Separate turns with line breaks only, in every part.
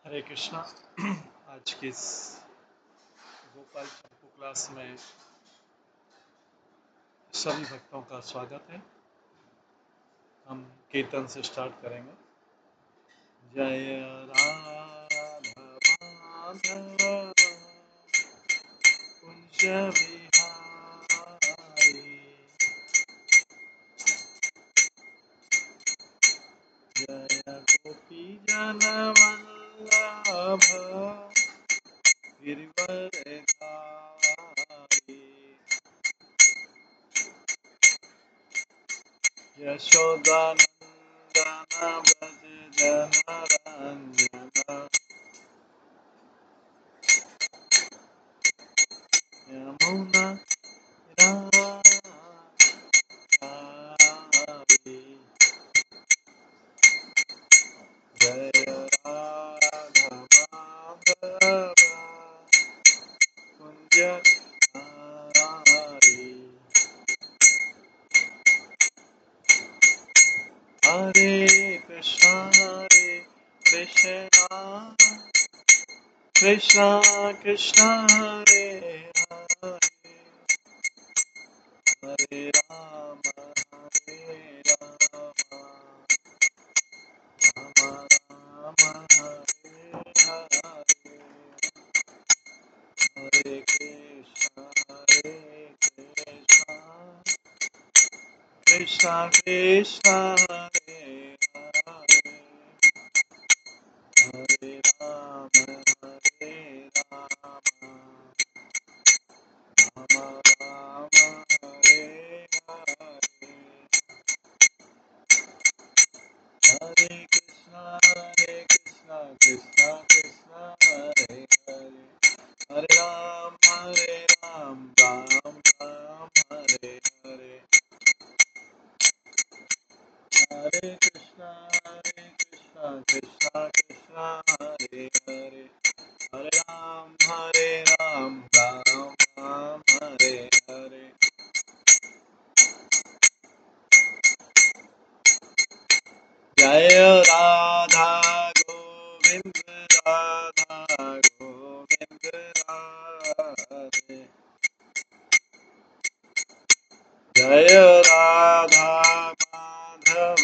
हरे कृष्णा। आज की इस गोपाल चंपू क्लास में सभी भक्तों का स्वागत है। हम कीर्तन से स्टार्ट करेंगे। जय राधा माधव कुंज बिहारी, जय गोपी जन वल्लभ गिरिवरधारी, यशोदानंदन व्रज जनरंजन, यमुना राधारी, जय राधा माधव कुंज बिहारी, हरे कृष्णा कृष्णा कृष्णा हरे हरे, हरे राम राम हरे हरे, हरे कृष्णा कृष्णा कृष्णा हरे हरे, हरे राम राम राम हरे हरे, हरे कृष्णा कृष्णा कृष्णा हरे हरे, हरे राम राम राम हरे हरे, हरे कृष्णा कृष्णा कृष्णा हरे हरे, हरे राम राम राम हरे हरे, जय राधा गोविंद राधे, जय राधा माधव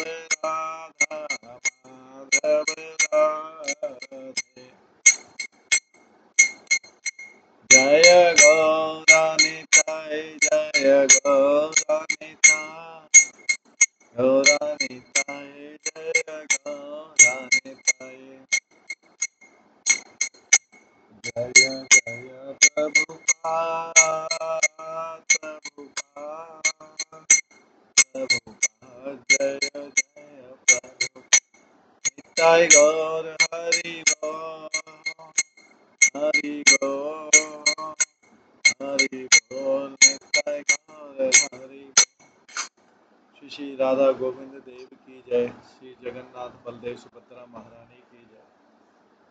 राधे, जय गौरानिताय जय गौरानिताय, गौरानिताय जय गौरानिताय, जय जय प्रभुपाद प्रभुपाद जय जय प्रभुपाद, निताय गौर हरि गौर हरि गौर हरि गौर, निताय गौर हरि। श्री श्री राधा गोविंद देव की जय, श्री जगन्नाथ बलदेव सुभद्रा महारानी की जय,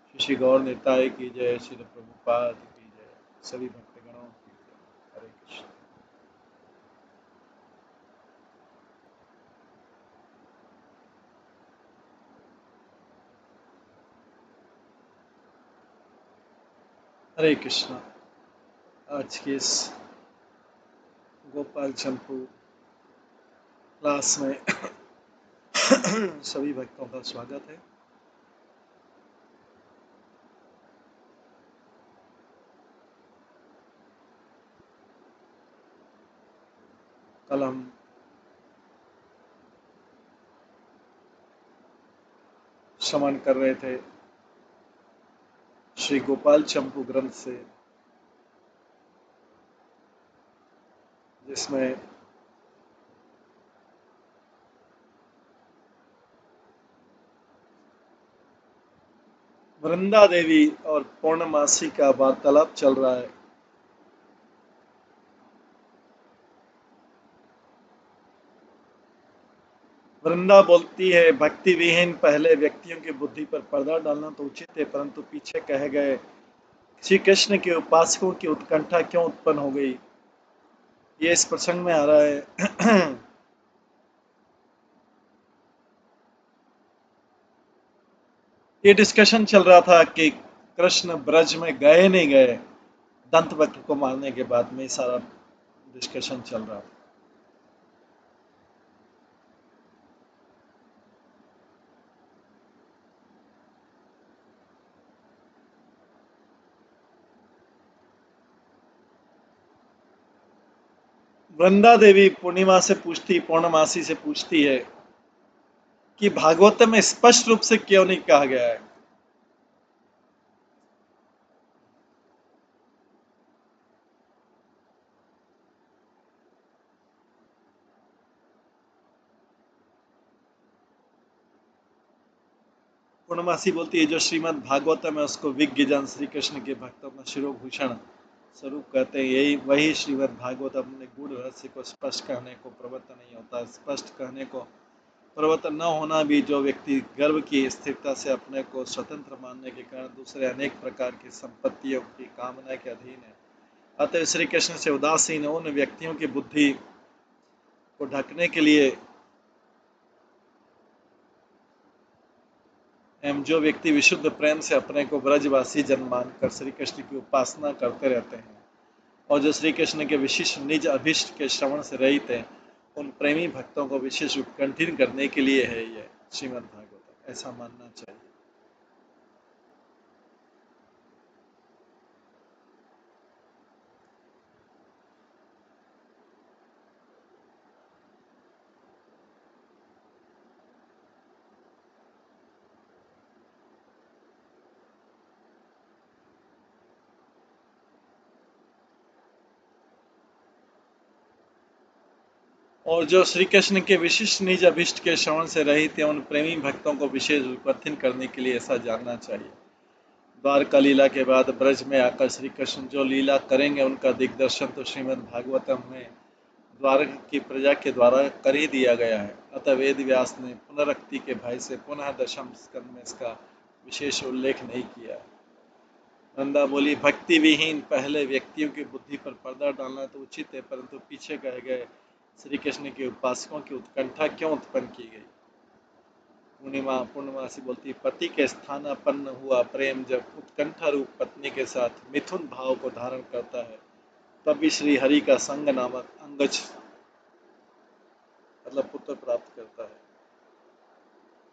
श्री श्री गौर निताय की जय, श्री प्रभुपाद की जय, सभी भक्तगणों की जय। हरे कृष्ण। हरे कृष्णा। आज के इस गोपाल चंपू क्लास में सभी भक्तों का स्वागत है। कल हम श्रवण कर रहे थे श्री गोपाल चंपू ग्रंथ से, जिसमें वृंदा देवी और पूर्णमासी का वार्तालाप चल रहा है। वृंदा बोलती है, भक्ति विहीन पहले व्यक्तियों की बुद्धि पर पर्दा डालना तो उचित है, परंतु पीछे कहे गए श्री कृष्ण के उपासकों की उत्कंठा क्यों उत्पन्न हो गई, ये इस प्रसंग में आ रहा है। ये डिस्कशन चल रहा था कि कृष्ण ब्रज में गए नहीं गए दंत वक्र को मारने के बाद में, सारा डिस्कशन चल रहा था। वृंदा देवी पूर्णमासी से पूछती है कि भागवत में स्पष्ट रूप से क्यों नहीं कहा गया है। पूर्णमासी बोलती है जो श्रीमद् भागवत में उसको विज्ञ जन श्री कृष्ण के भक्तों में शिरोभूषण स्वरूप कहते हैं, यही वही श्रीमद् भागवत अपने गूढ़ रहस्य को स्पष्ट कहने को प्रवृत्त नहीं होता। स्पष्ट कहने को प्रवृत्त न होना भी जो व्यक्ति गर्व की स्थिरता से अपने को स्वतंत्र मानने के कारण दूसरे अनेक प्रकार की संपत्तियों की कामना के अधीन है, अतः श्री कृष्ण से उदासीन उन व्यक्तियों की बुद्धि को ढकने के लिए एवं जो व्यक्ति विशुद्ध प्रेम से अपने को ब्रजवासी जन मानकर श्री कृष्ण की उपासना करते रहते हैं और जो श्री कृष्ण के विशिष्ट निज अभिष्ट के श्रवण से रहित हैं, उन प्रेमी भक्तों को विशेष उत्कंठित करने के लिए है यह श्रीमद् भागवत, ऐसा मानना चाहिए। और जो श्री कृष्ण के विशिष्ट निज अभिष्ट के श्रवण से रहित हैं, उन प्रेमी भक्तों को विशेष उपवर्धन करने के लिए ऐसा जानना चाहिए। द्वारका लीला के बाद ब्रज में आकर श्री कृष्ण जो लीला करेंगे उनका दिग्दर्शन तो श्रीमद् भागवतम में द्वारका की प्रजा के द्वारा कर ही दिया गया है, अतः वेद व्यास ने पुनरुक्ति के भय से पुनः दशम स्कंद में इसका विशेष उल्लेख नहीं किया। नंदा बोली, भक्ति विहीन पहले व्यक्तियों की बुद्धि पर पर्दा डालना तो उचित है, परंतु पीछे कहे गए श्री कृष्ण के उपासकों की उत्कंठा क्यों उत्पन्न की गई। पूर्णिमासी बोलती, पति के स्थानापन्न हुआ प्रेम जब उत्कंठा रूप पत्नी के साथ मिथुन भाव को धारण करता है, तभी श्री हरि का संग नामक अंगज मतलब पुत्र प्राप्त करता है।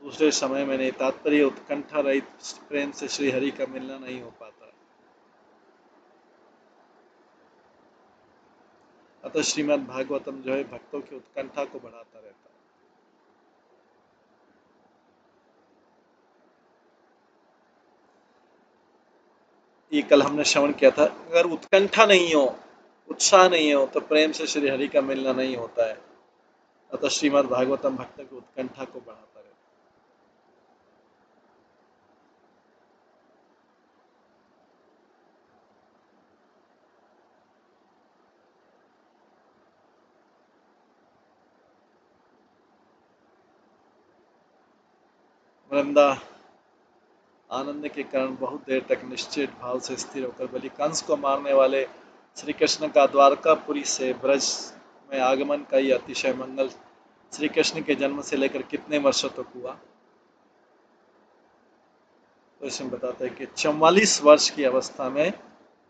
दूसरे समय में नहीं, तात्पर्य उत्कंठा रहित प्रेम से श्री हरि का मिलना नहीं हो पाता। अतः श्रीमद् भागवतम जो है भक्तों की उत्कंठा को बढ़ाता रहता है। ये कल हमने श्रवण किया था, अगर उत्कंठा नहीं हो, उत्साह नहीं हो, तो प्रेम से श्री हरि का मिलना नहीं होता है। अतः श्रीमद् भागवतम भक्तों की उत्कंठा को बढ़ाता रहता है। वृंदा आनंद के कारण बहुत देर तक निश्चित भाव से स्थिर होकर बोली, कंस को मारने वाले श्री कृष्ण का द्वारकापुरी से ब्रज में आगमन का यह अतिशय मंगल श्री कृष्ण के जन्म से लेकर कितने वर्षों तक हुआ। तो इसमें बताता है कि 44 वर्ष की अवस्था में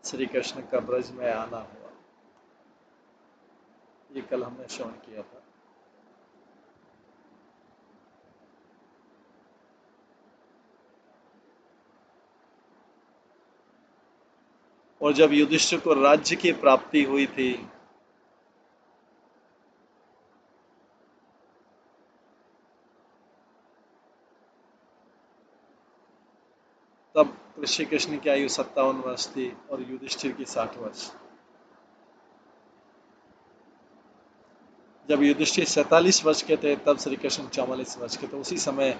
श्री कृष्ण का ब्रज में आना हुआ। ये कल हमने श्रवण किया था। और जब युधिष्ठिर को राज्य की प्राप्ति हुई थी, तब श्री कृष्ण की आयु 57 वर्ष थी और युधिष्ठिर की 60 वर्ष। जब युधिष्ठिर 47 वर्ष के थे तब श्री कृष्ण 44 वर्ष के थे। उसी समय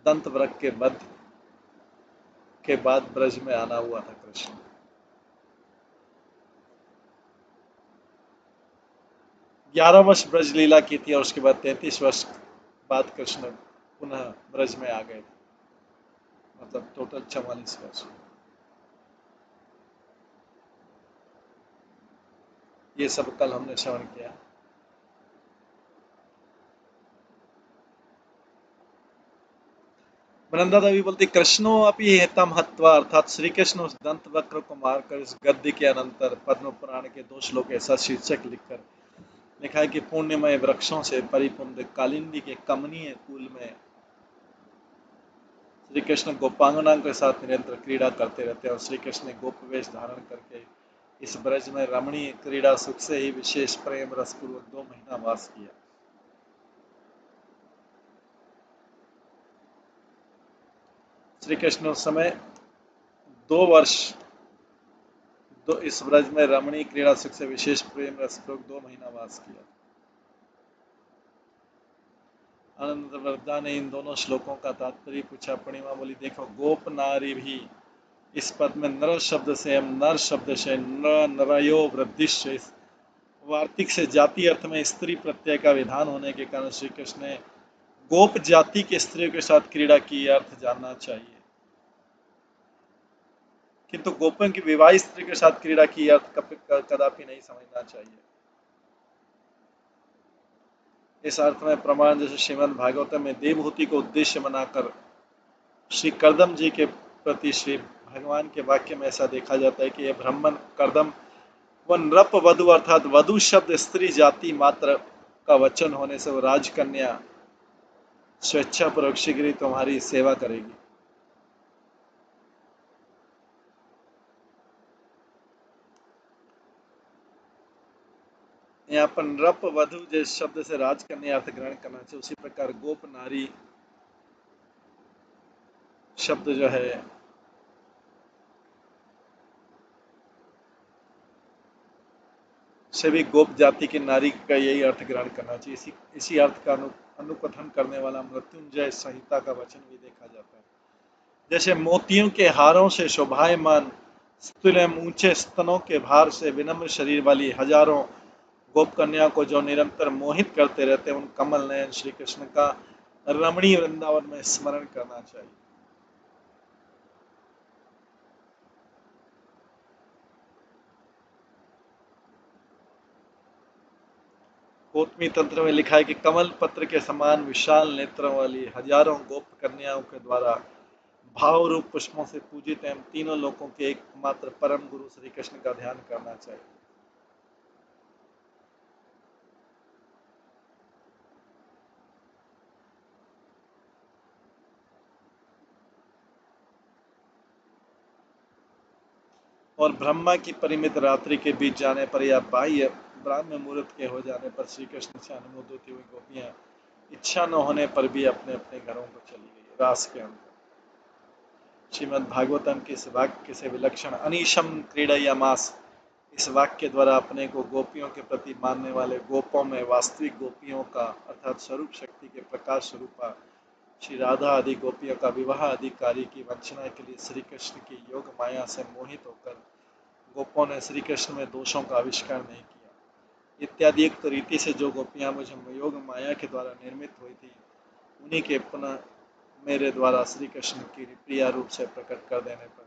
दंत वृक्ष के वध के बाद ब्रज में आना हुआ था कृष्ण। 11 वर्ष ब्रज लीला की थी और उसके बाद 33 वर्ष बाद कृष्ण पुनः ब्रज में आ गए थे, मतलब टोटल 44 वर्ष। ये सब कल हमने श्रवण किया। वृंदा देवी बोलती कृष्णो अपि हेतम हत्वा, अर्थात श्री कृष्ण उस दंत वक्र को मारकर इस गद्य के अनंतर पद्म पुराण के 2 श्लोक ऐसा शीर्षक लिखकर लिखा है कि पुण्यमय वृक्षों से परिपूर्ण कालिंदी के कमनीय कुल में श्री कृष्ण गोपांगना के साथ निरंतर क्रीड़ा करते रहते हैं और श्री कृष्ण ने गोप वेश धारण करके इस ब्रज में रमणीय क्रीड़ा सुख से ही विशेष प्रेम रसपूर्वक 2 महीना वास किया। श्री कृष्ण उस समय 2 वर्ष इस ब्रज में रमणीय क्रीड़ा सुख से विशेष प्रेम रसपूर्वक 2 महीना वास किया। आनंद वरदा ने इन दोनों श्लोकों का तात्पर्य पूछा। पूर्णिमा बोली देखो गोप नारी भी इस पद में नर शब्द से नर शब्द से नरयो वृद्धिश्च वार्तिक से जाति अर्थ में स्त्री प्रत्यय का विधान होने के कारण श्री कृष्ण ने गोप जाति के स्त्रियों के साथ क्रीड़ा की अर्थ जानना चाहिए, किंतु गोपों की विवाहित स्त्री के साथ क्रीड़ा की अर्थ कदापि नहीं समझना चाहिए। इस अर्थ में प्रमाण जैसे श्रीमद् भागवत में देवहूति को उद्देश्य बनाकर श्री कर्दम जी के प्रति श्री भगवान के वाक्य में ऐसा देखा जाता है कि यह ब्राह्मण कर्दम व नृप वधु अर्थात वधु शब्द स्त्री जाति मात्र का वचन होने से वो राजकन्या स्वेच्छापूर्वक शीघ्र तुम्हारी सेवा करेगी। यहाँ पर नृप वधु जिस शब्द से राजकन्या अर्थ ग्रहण करना चाहिए, उसी प्रकार गोप नारी शब्द जो है से भी गोप जाति की नारी का यही अर्थ ग्रहण करना चाहिए। इसी अर्थ का अनुकथन करने वाला मृत्युंजय संहिता का वचन भी देखा जाता है। जैसे मोतियों के हारों से शोभायमान स्तुल एवं ऊंचे स्तनों के भार से विनम्र शरीर वाली हजारों गोप कन्या को जो निरंतर मोहित करते रहते हैं, उन कमल नयन श्री कृष्ण का रमणीय वृंदावन में स्मरण करना चाहिए। गौतमी तंत्र में लिखा है कि कमल पत्र के समान विशाल नेत्रों वाली हजारों गोप कन्याओं के द्वारा भाव रूप पुष्पों से पूजित एवं तीनों लोकों के एकमात्र परम गुरु श्री कृष्ण का ध्यान करना चाहिए। और ब्रह्मा की परिमित रात्रि के बीच जाने पर या बाह्य ब्राह्म मुहूर्त के हो जाने पर श्री कृष्ण से अनुमोदित हुई गोपियां इच्छा न होने पर भी अपने अपने घरों को चली गई रास के अंदर। श्रीमद् भागवतम के इस वाक्य से विलक्षण अनीशम क्रीडयामास इस वाक्य द्वारा अपने को गोपियों के प्रति मानने वाले गोपों में वास्तविक गोपियों का अर्थात स्वरूप शक्ति के प्रकाश स्वरूपा श्री राधा आदि गोपियों का विवाह अधिकारी की वंचना के लिए श्री कृष्ण की योग माया से मोहित होकर गोपों ने श्री कृष्ण में दोषों का आविष्कार नहीं किया इत्यादि एक रीति से जो गोपियां मुझे योग माया के द्वारा निर्मित हुई थी, उन्हीं के पुनः मेरे द्वारा श्री कृष्ण की प्रिया रूप से प्रकट कर देने पर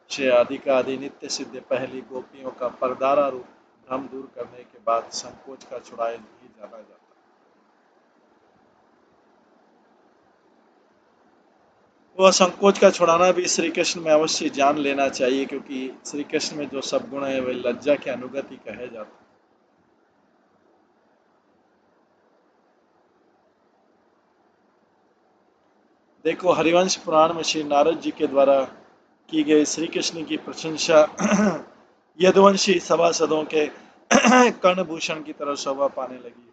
श्री आदि का आदि नित्य सिद्ध पहली गोपियों का परदारा रूप भ्रम दूर करने के बाद संकोच का छुड़ाया ही जाना जाता। वह संकोच का छुड़ाना भी श्री कृष्ण में अवश्य जान लेना चाहिए, क्योंकि श्री कृष्ण में जो सब गुण है वे लज्जा के अनुगत ही कहे जाते हैं। देखो हरिवंश पुराण में श्री नारद जी के द्वारा की गई श्री कृष्ण की प्रशंसा यदुवंशी सभासदों के कर्णभूषण की तरह शोभा पाने लगी।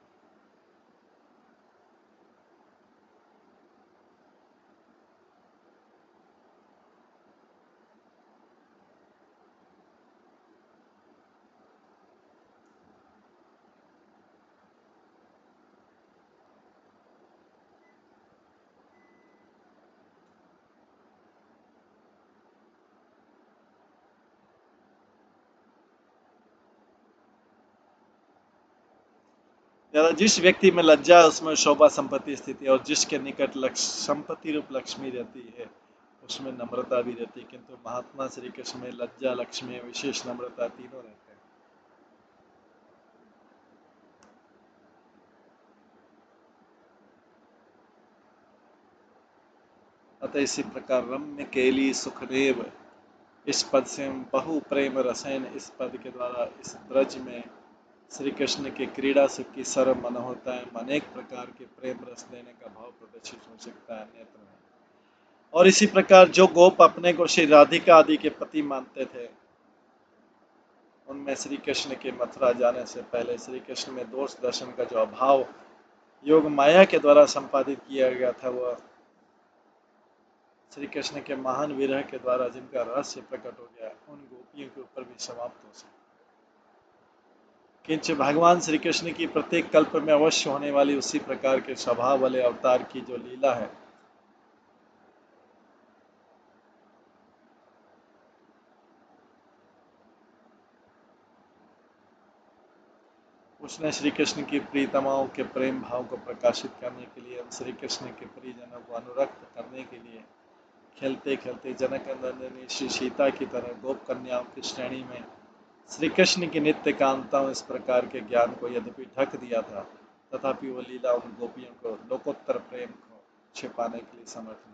जिस व्यक्ति में लज्जा है उसमें शोभा संपत्ति स्थिति, और जिसके निकट संपत्ति रूप लक्ष्मी रहती है उसमें नम्रता भी रहती है, किंतु महात्मा श्री कृष्ण में लज्जा लक्ष्मी विशेष नम्रता तीनों रहते हैं। अतः इसी प्रकार रम्य केली सुखदेव इस पद से बहु प्रेम रसैन, इस पद के द्वारा इस ब्रज में श्री कृष्ण के क्रीड़ा सुख की सर्व मनोहरता है, अनेक प्रकार के प्रेम रस देने का भाव प्रदर्शित हो सकता है नेत्र में। और इसी प्रकार जो गोप अपने को श्री राधिका आदि के पति मानते थे, उनमें श्री कृष्ण के मथुरा जाने से पहले श्री कृष्ण में दोष दर्शन का जो अभाव योग माया के द्वारा संपादित किया गया था, वह श्री कृष्ण के महान विरह के द्वारा जिनका रहस्य प्रकट हो गया, उन गोपियों के ऊपर भी समाप्त हो सके। किंच भगवान श्री कृष्ण की प्रत्येक कल्प में अवश्य होने वाली उसी प्रकार के स्वभाव वाले अवतार की जो लीला है, उसने श्री कृष्ण की प्रीतमाओं के प्रेम भाव को प्रकाशित करने के लिए, श्री कृष्ण के परिजनों को अनुरक्त करने के लिए खेलते खेलते जनक नंदिनी श्री सीता की तरह गोप कन्याओं की श्रेणी में श्री कृष्ण की नित्य कांताओं इस प्रकार के ज्ञान को यद्यपि ढक दिया था, तथापि वो लीला उन गोपियों को लोकोत्तर प्रेम को छिपाने के लिए समर्थ न।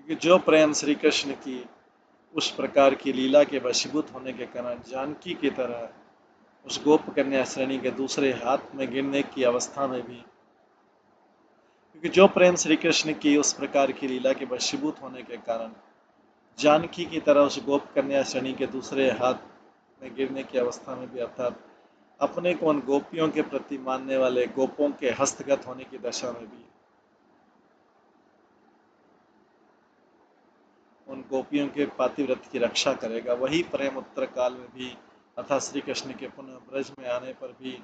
क्योंकि जो प्रेम श्री कृष्ण की उस प्रकार की लीला के वशीभूत होने के कारण जानकी की तरह उस गोप कन्या श्रेणी के दूसरे हाथ में गिरने की अवस्था में भी, क्योंकि जो प्रेम श्री कृष्ण की उस प्रकार की लीला के वशीभूत होने के कारण जानकी की तरह उस गोप कन्या श्रेणी के दूसरे हाथ में गिरने की अवस्था में भी, अर्थात अपने को उन गोपियों के प्रति मानने वाले गोपों के हस्तगत होने की दशा में भी उन गोपियों के पातिव्रत की रक्षा करेगा। वही प्रेम उत्तर काल में भी अर्थात श्री कृष्ण के पुनः ब्रज में आने पर भी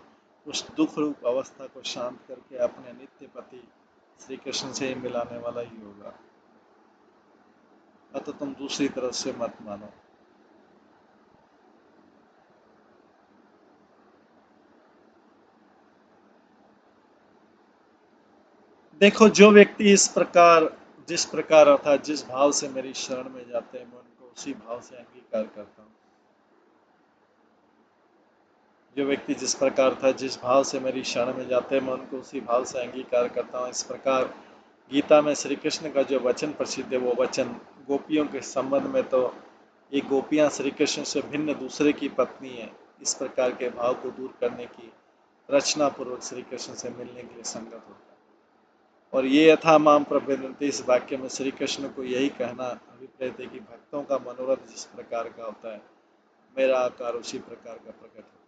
उस दुख रूप अवस्था को शांत करके अपने नित्य पति श्री कृष्ण से मिलाने वाला ही होगा। अतः तुम दूसरी तरफ से मत मानो। देखो, जो व्यक्ति इस प्रकार जिस प्रकार अर्थात जिस भाव से मेरी शरण में जाते हैं, मैं उनको उसी भाव से अंगीकार करता हूँ। जो व्यक्ति जिस प्रकार था जिस भाव से मेरी शरण में जाते हैं, मैं उनको उसी भाव से अंगीकार करता हूँ। इस प्रकार गीता में श्री कृष्ण का जो वचन प्रसिद्ध है, वो वचन गोपियों के संबंध में तो ये गोपियाँ श्री कृष्ण से भिन्न दूसरे की पत्नी है, इस प्रकार के भाव को दूर करने की रचना पूर्वक श्री कृष्ण से मिलने के लिए संगत होता है। और ये यथा माम प्रपद्यन्ते, इस वाक्य में श्री कृष्ण को यही कहना अभिप्रेत है कि भक्तों का मनोरथ जिस प्रकार का होता है, मेरा आकार उसी प्रकार का प्रकट होता है।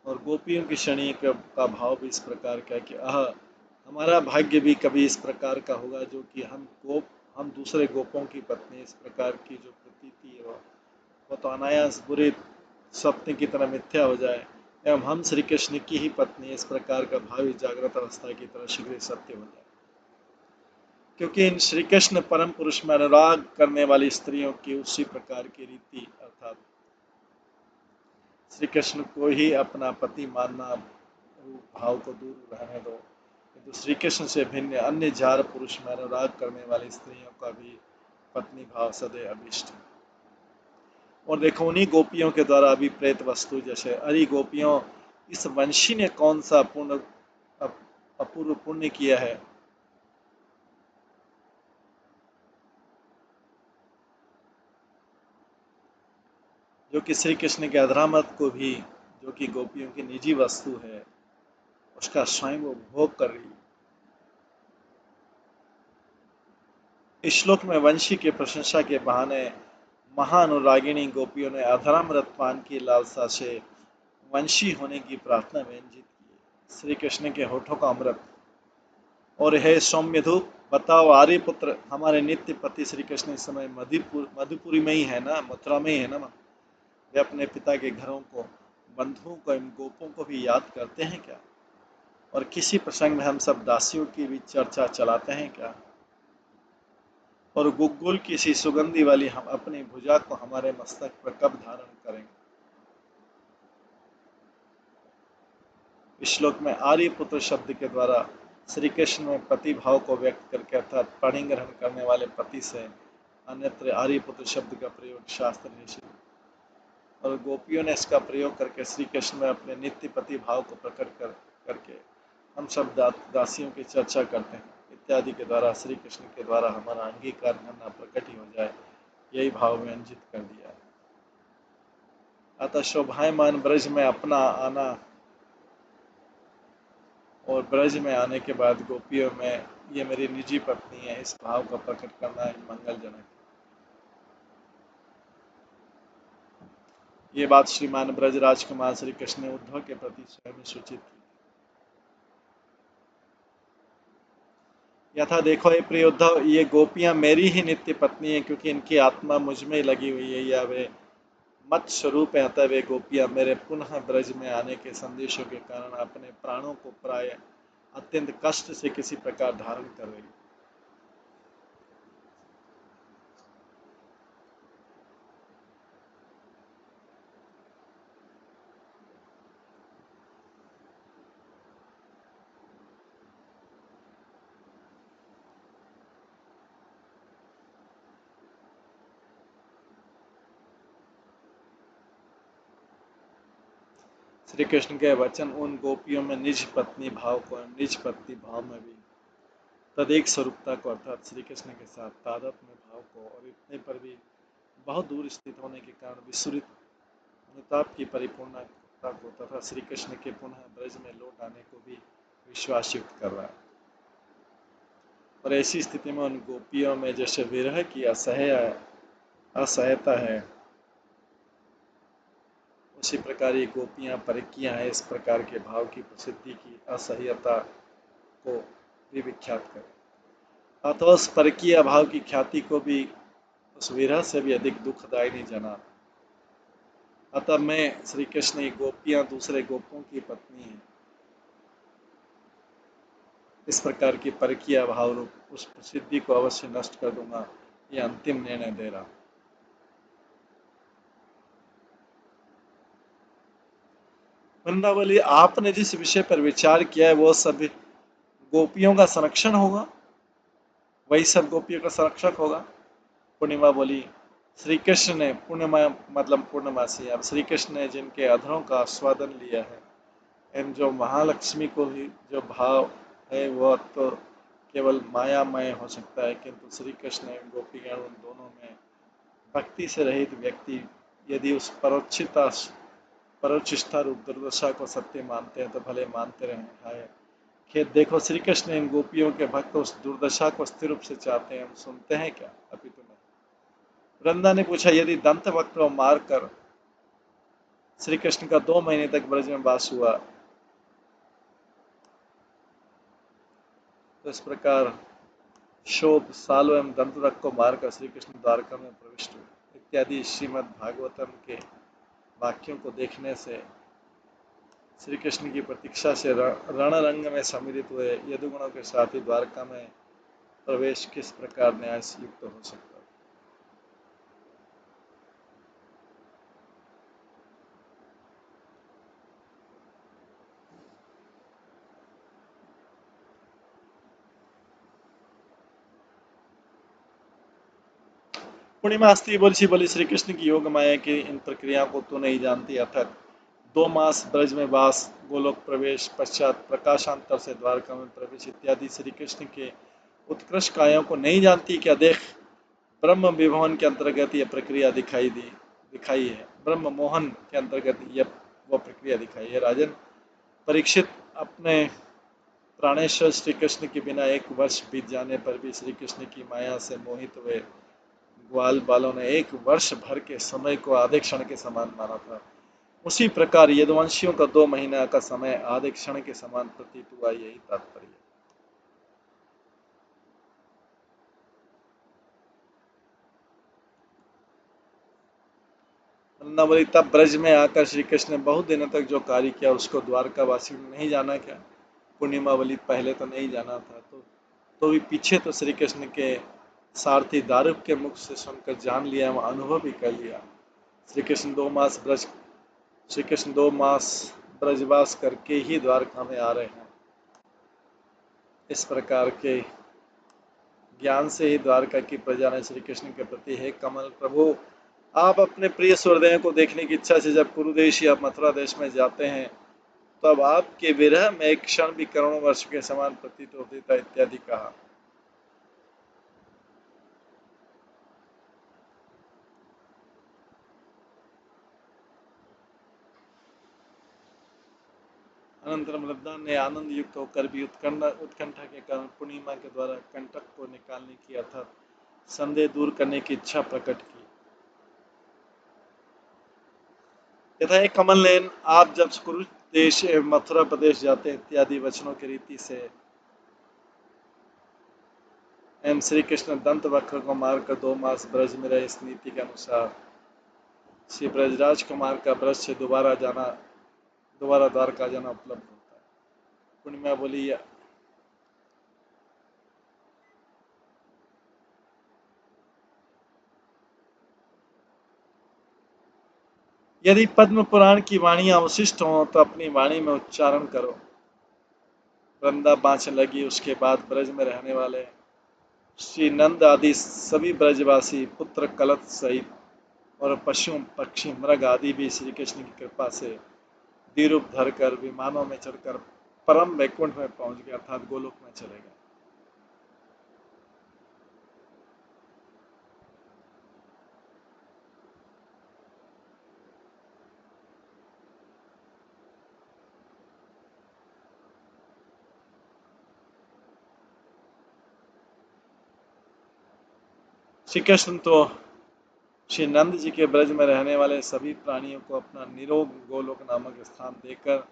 और गोपियों की श्रेणी का भाव भी इस प्रकार का है कि हमारा भाग्य भी कभी इस प्रकार का होगा जो कि हम दूसरे गोपों की पत्नी, इस प्रकार की जो प्रतीति है वो तो अनायास बुरे स्वप्न की तरह मिथ्या हो जाए, एवं हम श्री कृष्ण की ही पत्नी इस प्रकार का भावी जागृत अवस्था की तरह शीघ्र सत्य हो जाए। क्योंकि इन श्री कृष्ण परम पुरुष में अनुराग करने वाली स्त्रियों की उसी प्रकार की रीति अर्थात श्री कृष्ण को ही अपना पति मानना भाव को दूर रहने दो, किंतु श्री कृष्ण से भिन्न अन्य जार पुरुष में अनुराग करने वाली स्त्रियों का भी पत्नी भाव सदैव अभिष्ट है। और देखो, उन्हीं गोपियों के द्वारा अभिप्रेत वस्तु जैसे अरे गोपियों, इस वंशी ने कौन सा अपूर्व पुण्य किया है, जो कि श्री कृष्ण के अधरामत को भी, जो कि गोपियों की निजी वस्तु है, उसका स्वयं वो भोग कर रही है। इस श्लोक में वंशी की प्रशंसा के बहाने महानुरागिणी गोपियों ने अधरामृत पान की लालसा से वंशी होने की प्रार्थना व्यंजित की। श्री कृष्ण के होठों का अमृत, और हे सौम्यधु, बताओ आर्यपुत्र, हमारे नित्य पति श्री कृष्ण इस समय मधुपुरी में ही है ना, मथुरा में ही है ना। वे अपने पिता के घरों को, बंधुओं को एवं गोपों को भी याद करते हैं क्या? और किसी प्रसंग में हम सब दासियों की भी चर्चा चलाते हैं क्या? और गुग्गुल की सी सुगंधी वाली हम अपनी भुजा को हमारे मस्तक पर कब धारण करेंगे? इस श्लोक में आर्यपुत्र शब्द के द्वारा श्री कृष्ण में पति भाव को व्यक्त करके अर्थात पाणी ग्रहण करने वाले पति से अन्यत्र आर्यपुत्र शब्द का प्रयोग शास्त्र निषिद्ध, और गोपियों ने इसका प्रयोग करके श्री कृष्ण में अपने नित्य पति भाव को प्रकट करके हम सब दासियों की चर्चा करते हैं इत्यादि के द्वारा श्री कृष्ण के द्वारा हमारा अंगीकार करना प्रकट ही हो जाए, यही भाव व्यंजित कर दिया है। अतः शोभायमान ब्रज में अपना आना और ब्रज में आने के बाद गोपियों में ये मेरी निजी पत्नी है, इस भाव का प्रकट करना मंगलजनक है। ये बात श्रीमान ब्रज राजकुमार श्री कृष्ण ने उद्धव के प्रति स्वयं सूचित की। यथा देखो ये प्रिय उद्धव, ये गोपियां मेरी ही नित्य पत्नी है क्योंकि इनकी आत्मा मुझ में लगी हुई है, या वे मत स्वरूप है। अतः वे गोपियां मेरे पुनः ब्रज में आने के संदेशों के कारण अपने प्राणों को प्राय अत्यंत कष्ट से किसी प्रकार धारण कर रही। श्री कृष्ण के वचन उन गोपियों में निज पत्नी भाव को एवं निज पत्नी भाव में भी तदेक स्वरूपता को अर्थात श्री कृष्ण के साथ तादात्म्य भाव को और इतने पर भी बहुत दूर स्थित होने के कारण विस्मृत अनुताप की परिपूर्णता को तथा श्री कृष्ण के पुनः ब्रज में लौट आने को भी विश्वास युक्त कर रहा है। और ऐसी स्थिति में उन गोपियों में जैसे विरह की असह्यता है, उसी प्रकार ये गोपियां परिकियां हैं, इस प्रकार के भाव की प्रसिद्धि की असह्यता को भी विख्यात करें। अतः उस परकीय भाव की ख्याति को भी उस विरह से भी अधिक दुखदायी नहीं जाना। अतः मैं श्री कृष्ण की गोपियां दूसरे गोपों की पत्नी है, इस प्रकार की परकीय भाव रूप उस प्रसिद्धि को अवश्य नष्ट कर दूंगा, यह अंतिम निर्णय दे रहा। वृंदावली, आपने जिस विषय पर विचार किया है वो सब गोपियों का संरक्षण होगा, वही सब गोपियों का संरक्षक होगा। पूर्णिमा बोली, श्री कृष्ण ने पूर्णिमा मतलब पूर्णमासी, अब श्री कृष्ण ने जिनके अधरों का आस्वादन लिया है एवं जो महालक्ष्मी को भी जो भाव है वह तो केवल मायामय हो सकता है, किंतु श्री कृष्ण एवं गोपीगण उन दोनों में भक्ति से रहित व्यक्ति यदि उस परोक्षिष्ठा रूप दुर्दशा को सत्य मानते हैं तो भले मानते रहें। हाय खेद, देखो श्री कृष्ण इन गोपियों के भक्त उस दुर्दशा को स्थिर रूप से चाहते हैं, हम सुनते हैं क्या? अपितु नहीं। वृंदा ने पूछा, यदि दंत वक्त को मार कर श्री कृष्ण का 2 महीने तक ब्रज में वास हुआ तो इस प्रकार शोभ सालों एवं दंतवक्त को मारकर श्री कृष्ण द्वारका में प्रविष्ट हुए इत्यादि श्रीमद् भागवतम के वाक्यों को देखने से श्री कृष्ण की प्रतीक्षा से रणरंग में सम्मिलित हुए यदुगुणों के साथ ही द्वारका में प्रवेश किस प्रकार न्याय से युक्त हो सकता है। पूर्णिमा हस्ती बोली श्री कृष्ण की योग माया की इन प्रक्रियाओं को तू नहीं जानती, अर्थात 2 मास ब्रज में वास, गोलोक प्रवेश, पश्चात प्रकाशांतर से द्वारका में प्रवेश इत्यादि श्री कृष्ण के उत्कृष्ट कार्यों को नहीं जानती क्या? देख, ब्रह्म विभवन के अंतर्गत यह प्रक्रिया दिखाई है, ब्रह्म मोहन के अंतर्गत यह वह प्रक्रिया दिखाई है। राजन परीक्षित, अपने प्राणेश्वर श्री कृष्ण के बिना 1 वर्ष बीत जाने पर भी श्री कृष्ण की माया से मोहित हुए ग्वाल बालों ने 1 वर्ष भर के समय को आधे क्षण के समान माना था। उसी प्रकार यदुवंशियों का 2 महीना का समय आधे क्षण के समान प्रतीत हुआ, यही तात्पर्य है। वृंदावली, तब ब्रज में आकर श्री कृष्ण ने बहुत दिनों तक जो कार्य किया उसको द्वारका वासियों ने नहीं जाना क्या? पूर्णिमावली पहले तो नहीं जाना था, तो भी पीछे तो श्री कृष्ण के सारथी दारूक के मुख से सुनकर जान लिया, वह अनुभव भी कर लिया। श्री कृष्ण 2 मास ब्रज श्री कृष्ण 2 मास ब्रजवास करके ही द्वारका में आ रहे हैं। इस प्रकार के ज्ञान से ही द्वारका की प्रजा ने श्री कृष्ण के प्रति, हे कमल प्रभु, आप अपने प्रिय सूर्यदेव को देखने की इच्छा से जब कुरुदेश या मथुरा देश में जाते हैं, तब आपके विरह में एक क्षण भी करोड़ों वर्ष के समान प्रतीत होता था, इत्यादि कहा। अनंतर मृदा ने आनंद युक्त होकर भी उत्कंठा के कारण पूर्णिमा के द्वारा कंटक को निकालने की अर्थात संदेह दूर करने की इच्छा प्रकट की। यथा एक कमल नयन, आप जब कुरु देश मथुरा प्रदेश जाते हैं, इत्यादि वचनों की रीति से एम श्री कृष्ण दंत वक्र को मारकर 2 मास ब्रज में रहे। इस नीति के अनुसार श्री ब्रजराज कुमार का ब्रज से दोबारा द्वारका जाना उपलब्ध होता है। पूर्णिमा बोली, यदि पद्म पुराण की वाणियां अवशिष्ट हों तो अपनी वाणी में उच्चारण करो। वृंदा बाँचने लगी। उसके बाद ब्रज में रहने वाले श्री नंद आदि सभी ब्रजवासी पुत्र कलत सहित और पशु पक्षी मृग आदि भी श्री कृष्ण की कृपा से द्विरूप धरकर विमानों में चढ़कर परम वैकुंठ में पहुंच गया, अर्थात गोलोक में चले गए। श्री कृष्ण तो श्री नंद जी के ब्रज में रहने वाले सभी प्राणियों को अपना निरोग गोलोक नामक स्थान देकर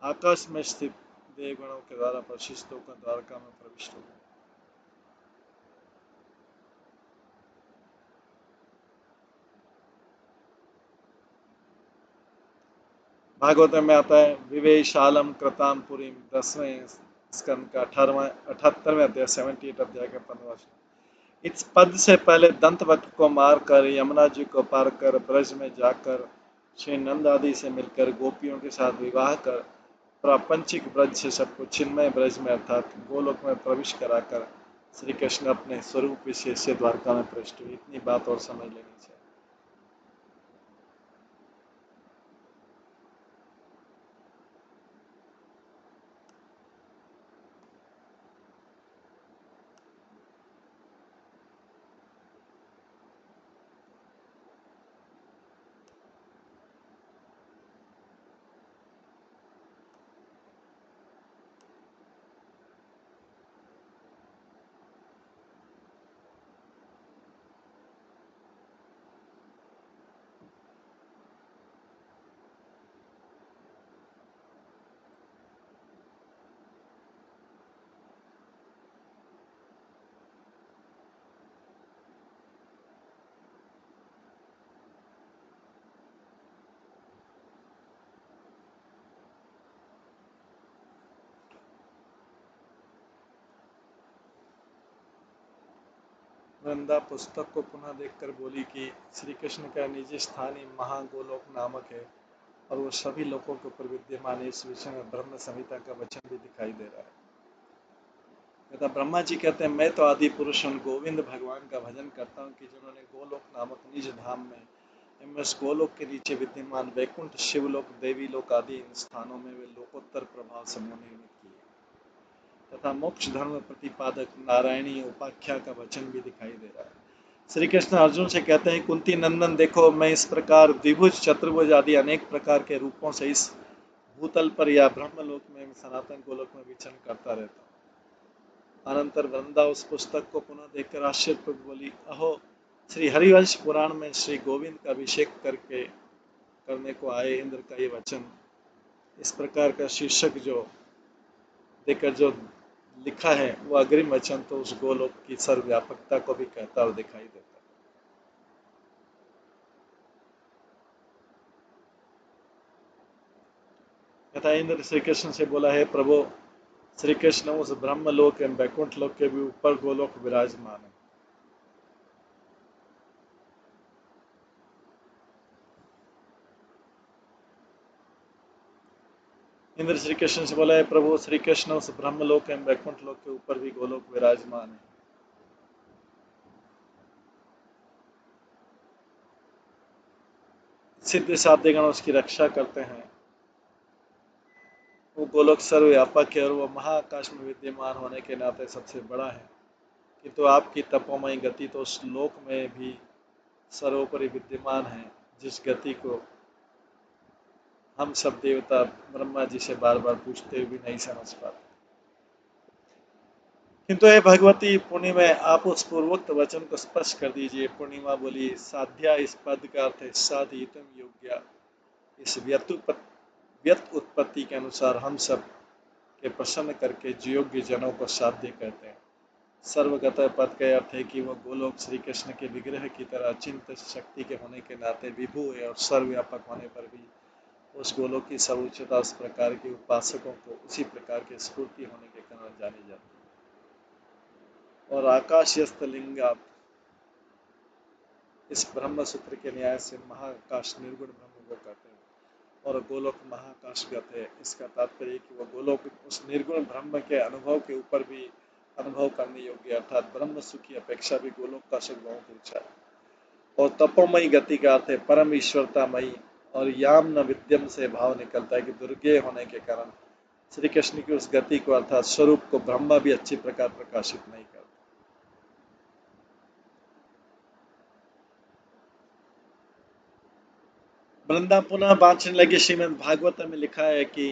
आकाश में स्थित देवगणों के द्वारा प्रशिष्ट होकर द्वारका में प्रविष्ट हो गए। भागवत में आता है, विवेशालम कृताम पुरीम, 10वें स्कंद का 78वें अध्याय 78 अध्याय का 15वां। इस पद से पहले दंतवक्र को मारकर यमुना जी को पार कर ब्रज में जाकर श्री नंद आदि से मिलकर गोपियों के साथ विवाह कर प्रापंचिक ब्रज से सबको चिन्मय ब्रज में अर्थात गोलोक में प्रवेश कराकर श्री कृष्ण अपने स्वरूप विशेष से द्वारका में प्रविष्ट हुए। इतनी बात और समझ लेनी चाहिए। वृंदा पुस्तक को पुनः देखकर बोली कि श्री कृष्ण का निजी स्थान ही महागोलोक नामक है और वो सभी लोगों के ऊपर विद्यमान है। इस विषय में ब्रह्म संहिता का वचन भी दिखाई दे रहा है। तथा ब्रह्मा जी कहते हैं, मैं तो आदि पुरुष उन गोविंद भगवान का भजन करता हूँ कि जिन्होंने गोलोक नामक निज धाम में एवं इस गोलोक के नीचे विद्यमान वैकुंठ, शिवलोक, देवी लोक आदि इन स्थानों में वे लोकोत्तर प्रभाव समूह निर्मित किए। तथा मोक्ष धर्म प्रतिपादक नारायणी उपाख्या का वचन भी दिखाई दे रहा है। श्री कृष्ण अर्जुन से कहते हैं, कुंती नंदन देखो, मैं इस प्रकार द्विभुज, चतुर्भुज आदि अनेक प्रकार के रूपों से इस भूतल पर या ब्रह्मलोक में, सनातन गोलोक में विचरण करता रहता हूँ। अनंतर वृंदा उस पुस्तक को पुनः देखकर आश्चर्यपूर्वक बोली, अहो, श्री हरिवंश पुराण में श्री गोविंद का अभिषेक करने को आए इंद्र का ये वचन, इस प्रकार का शीर्षक जो देकर जो लिखा है, वो अग्रिम वचन तो उस गोलोक की सर्वव्यापकता को भी कहता और दिखाई देता है। तथा इंद्र श्री कृष्ण से बोला, है प्रभु, श्री कृष्ण उस ब्रह्मलोक एवं वैकुंठ लोक के भी ऊपर गोलोक विराजमान है। इंद्र श्री कृष्ण से बोला है, प्रभु श्री कृष्ण उस ब्रह्मलोक एवं वैकुंठ लोक के ऊपर भी गोलोक विराजमान है। सिद्ध साध्य गण उसकी रक्षा करते हैं। वो गोलोक सर्वव्यापक है और वो महाआकाश में विद्यमान होने के नाते सबसे बड़ा है, किंतु आपकी तपोमयी गति तो उस लोक में भी सर्वोपरि विद्यमान है, जिस गति को हम सब देवता ब्रह्मा जी से बार बार पूछते हुए भी नहीं समझ पाते। किंतु हे भगवती पूर्णिमा, आप उस पूर्वोक्त वचन को स्पष्ट कर दीजिए। पूर्णिमा बोली, साध्या इस पद का अर्थ है साधितुम योग्य। इस व्यर्थ उत्पत्ति के अनुसार हम सब के प्रसन्न करके योग्य जनों को साध्य कहते हैं। सर्वगत पद का अर्थ है कि वह गोलोक श्री कृष्ण के विग्रह की तरह अचिंत्य शक्ति के होने के नाते विभु है और सर्वव्यापक होने पर भी उस गोलोक की सर्वोच्चता उस प्रकार के उपासकों को उसी प्रकार की स्फूर्ति होने के कारण जानी जाती है। और आकाशस्थ लिंगा, इस ब्रह्म सूत्र के न्याय से महाकाश निर्गुण ब्रह्म को कहते हैं और गोलोक महाकाशगत है। इसका तात्पर्य कि वह गोलोक उस निर्गुण ब्रह्म के अनुभव के ऊपर भी अनुभव करने योग्य, अर्थात ब्रह्म सुख की अपेक्षा भी गोलोक का सुख बहुत ऊंचा है। और तपोमयी गति का अर्थ है परम ईश्वरतामयी, और याम न विद्यम से भाव निकलता है कि दुर्गेय होने के कारण श्री कृष्ण की उस गति को अर्थात स्वरूप को ब्रह्मा भी अच्छी प्रकार प्रकाशित नहीं करता। वृंदा पुनः बांचने लगे। श्रीमद् भागवत में लिखा है कि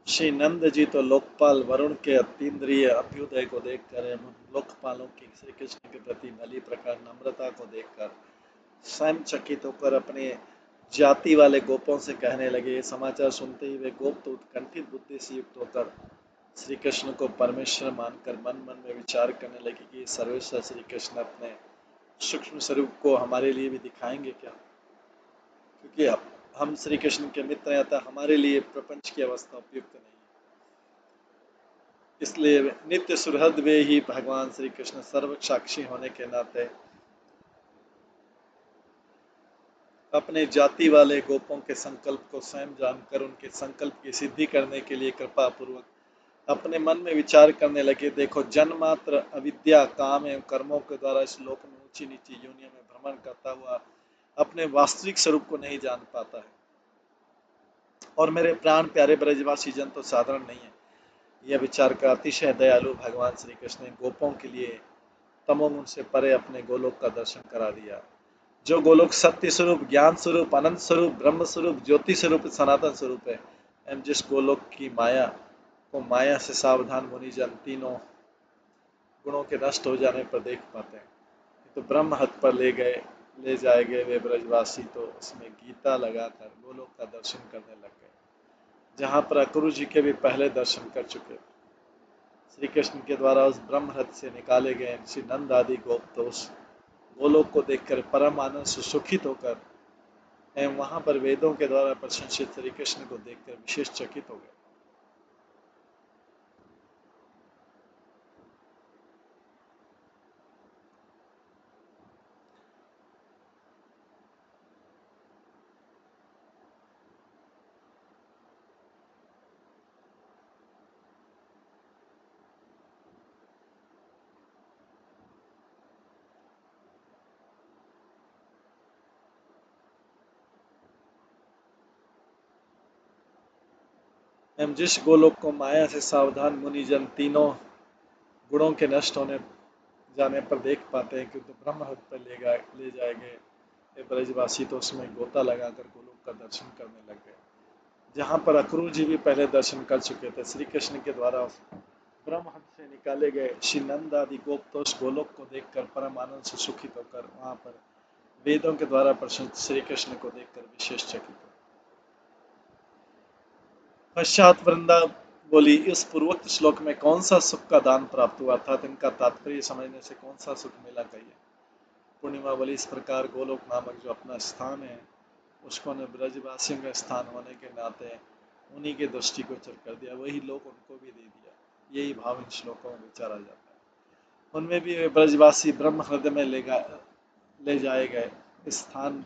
श्री नंद जी तो लोकपाल वरुण के अतीन्द्रिय अभ्युदय को देखकर एवं लोकपालों की श्री कृष्ण के प्रति भली प्रकार नम्रता को देखकर स्वयं चकित होकर अपने जाति वाले गोपों से कहने लगे। ये समाचार सुनते ही वे गोप तो उत्कंठित बुद्धि से युक्त होकर श्री कृष्ण को परमेश्वर मानकर मन मन में विचार करने लगे कि सर्वेश्वर श्री कृष्ण अपने सूक्ष्म स्वरूप को हमारे लिए भी दिखाएंगे क्या, क्योंकि हम श्री कृष्ण के मित्र हैं, अतः हमारे लिए प्रपंच की अवस्था उपयुक्त नहीं है। इसलिए नित्य सुहृद वे ही भगवान श्री कृष्ण सर्व साक्षी होने के नाते अपने जाति वाले गोपों के संकल्प को स्वयं जानकर उनके संकल्प की सिद्धि करने के लिए कृपा पूर्वक अपने मन में विचार करने लगे। देखो, जन्मात्र अविद्या काम एवं कर्मों के द्वारा इस लोक में ऊंची नीची योनियों में भ्रमण करता हुआ अपने वास्तविक स्वरूप को नहीं जान पाता है। और मेरे प्राण प्यारे ब्रजवासी जन तो साधारण नहीं है। यह विचार कर अतिशय दयालु भगवान श्री कृष्ण ने गोपों के लिए तमोगुण से परे अपने गोलोक का दर्शन करा दिया, जो गोलोक सत्य स्वरूप, ज्ञान स्वरूप, अनंत स्वरूप, ब्रह्म स्वरूप, ज्योति स्वरूप, सनातन स्वरूप है। एवं जिस गोलोक की माया को माया से सावधान मुनिजन तीनों गुणों के नष्ट हो जाने पर देख पाते हैं। तो ब्रह्म हद पर ले जाए गए वे ब्रजवासी तो उसमें गीता लगाकर गोलोक का दर्शन करने लग गए, जहाँ पर अक्रूर जी के भी पहले दर्शन कर चुके थे। श्री कृष्ण के द्वारा उस ब्रह्म हद से निकाले गए श्री नंद आदि गोप तो उस गोलोक को देखकर परम आनंद से सुखित होकर एवं वहां पर वेदों के द्वारा प्रशंसित श्री कृष्ण को देखकर विशेष चकित हो गए। एवं जिस गोलोक को माया से सावधान मुनिजन तीनों गुणों के नष्ट होने जाने पर देख पाते हैं कि तो ब्रह्म हद पर ले जाएंगे ये ब्रजवासी तो उसमें गोता लगाकर गोलोक का दर्शन करने लग गए, जहाँ पर अक्रूर जी भी पहले दर्शन कर चुके थे। श्री कृष्ण के द्वारा ब्रह्म हद से निकाले गए श्री नंद आदि गोप तो उस गोलोक को देखकर परम आनंद से सुखित होकर वहां पर वेदों के द्वारा प्रशंसित श्री कृष्ण को देखकर विशेष चकित हो। पश्चात वृंदा बोली, इस पूर्वोक्त श्लोक में कौन सा सुख का दान प्राप्त हुआ, अर्थात इनका तात्पर्य समझने से कौन सा सुख मिला कहिए। पूर्णिमा बोली, इस प्रकार गोलोक नामक जो अपना स्थान है उसको ने ब्रजवासियों का स्थान होने के नाते उन्हीं के दृष्टिगोचर कर दिया, वही लोक उनको भी दे दिया। यही भाव इन श्लोकों में विचारा जाता है। उनमें भी वे ब्रजवासी ब्रह्म हृदय में ले जाए गए। इस स्थान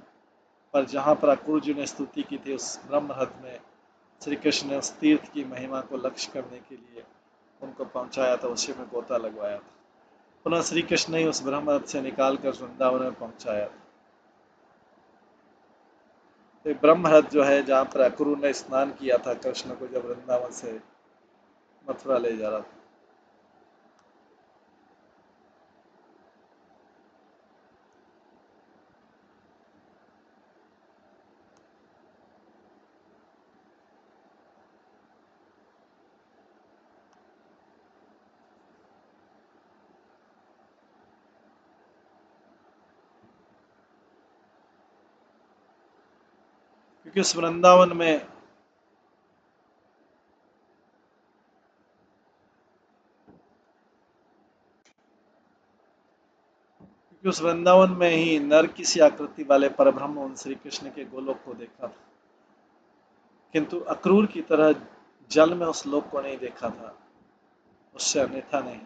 पर जहाँ पर अक्रूर जी ने स्तुति की थी, उस ब्रह्म हृदय में श्री कृष्ण ने उस तीर्थ की महिमा को लक्ष्य करने के लिए उनको पहुंचाया था, उसी में गोता लगवाया था। पुनः श्री कृष्ण ने उस ब्रह्म हृदय से निकाल कर वृंदावन में पहुंचाया था। तो ब्रह्म हृदय जो है, जहाँ पर अक्रूर ने स्नान किया था कृष्ण को जब वृंदावन से मथुरा ले जा रहा था। क्योंकि उस वृंदावन में क्योंकि उस वृंदावन में ही नर किसी आकृति वाले परब्रह्म उन श्री कृष्ण के गोलोक को देखा था, किंतु अक्रूर की तरह जल में उस लोक को नहीं देखा था, उससे अन्यथा नहीं।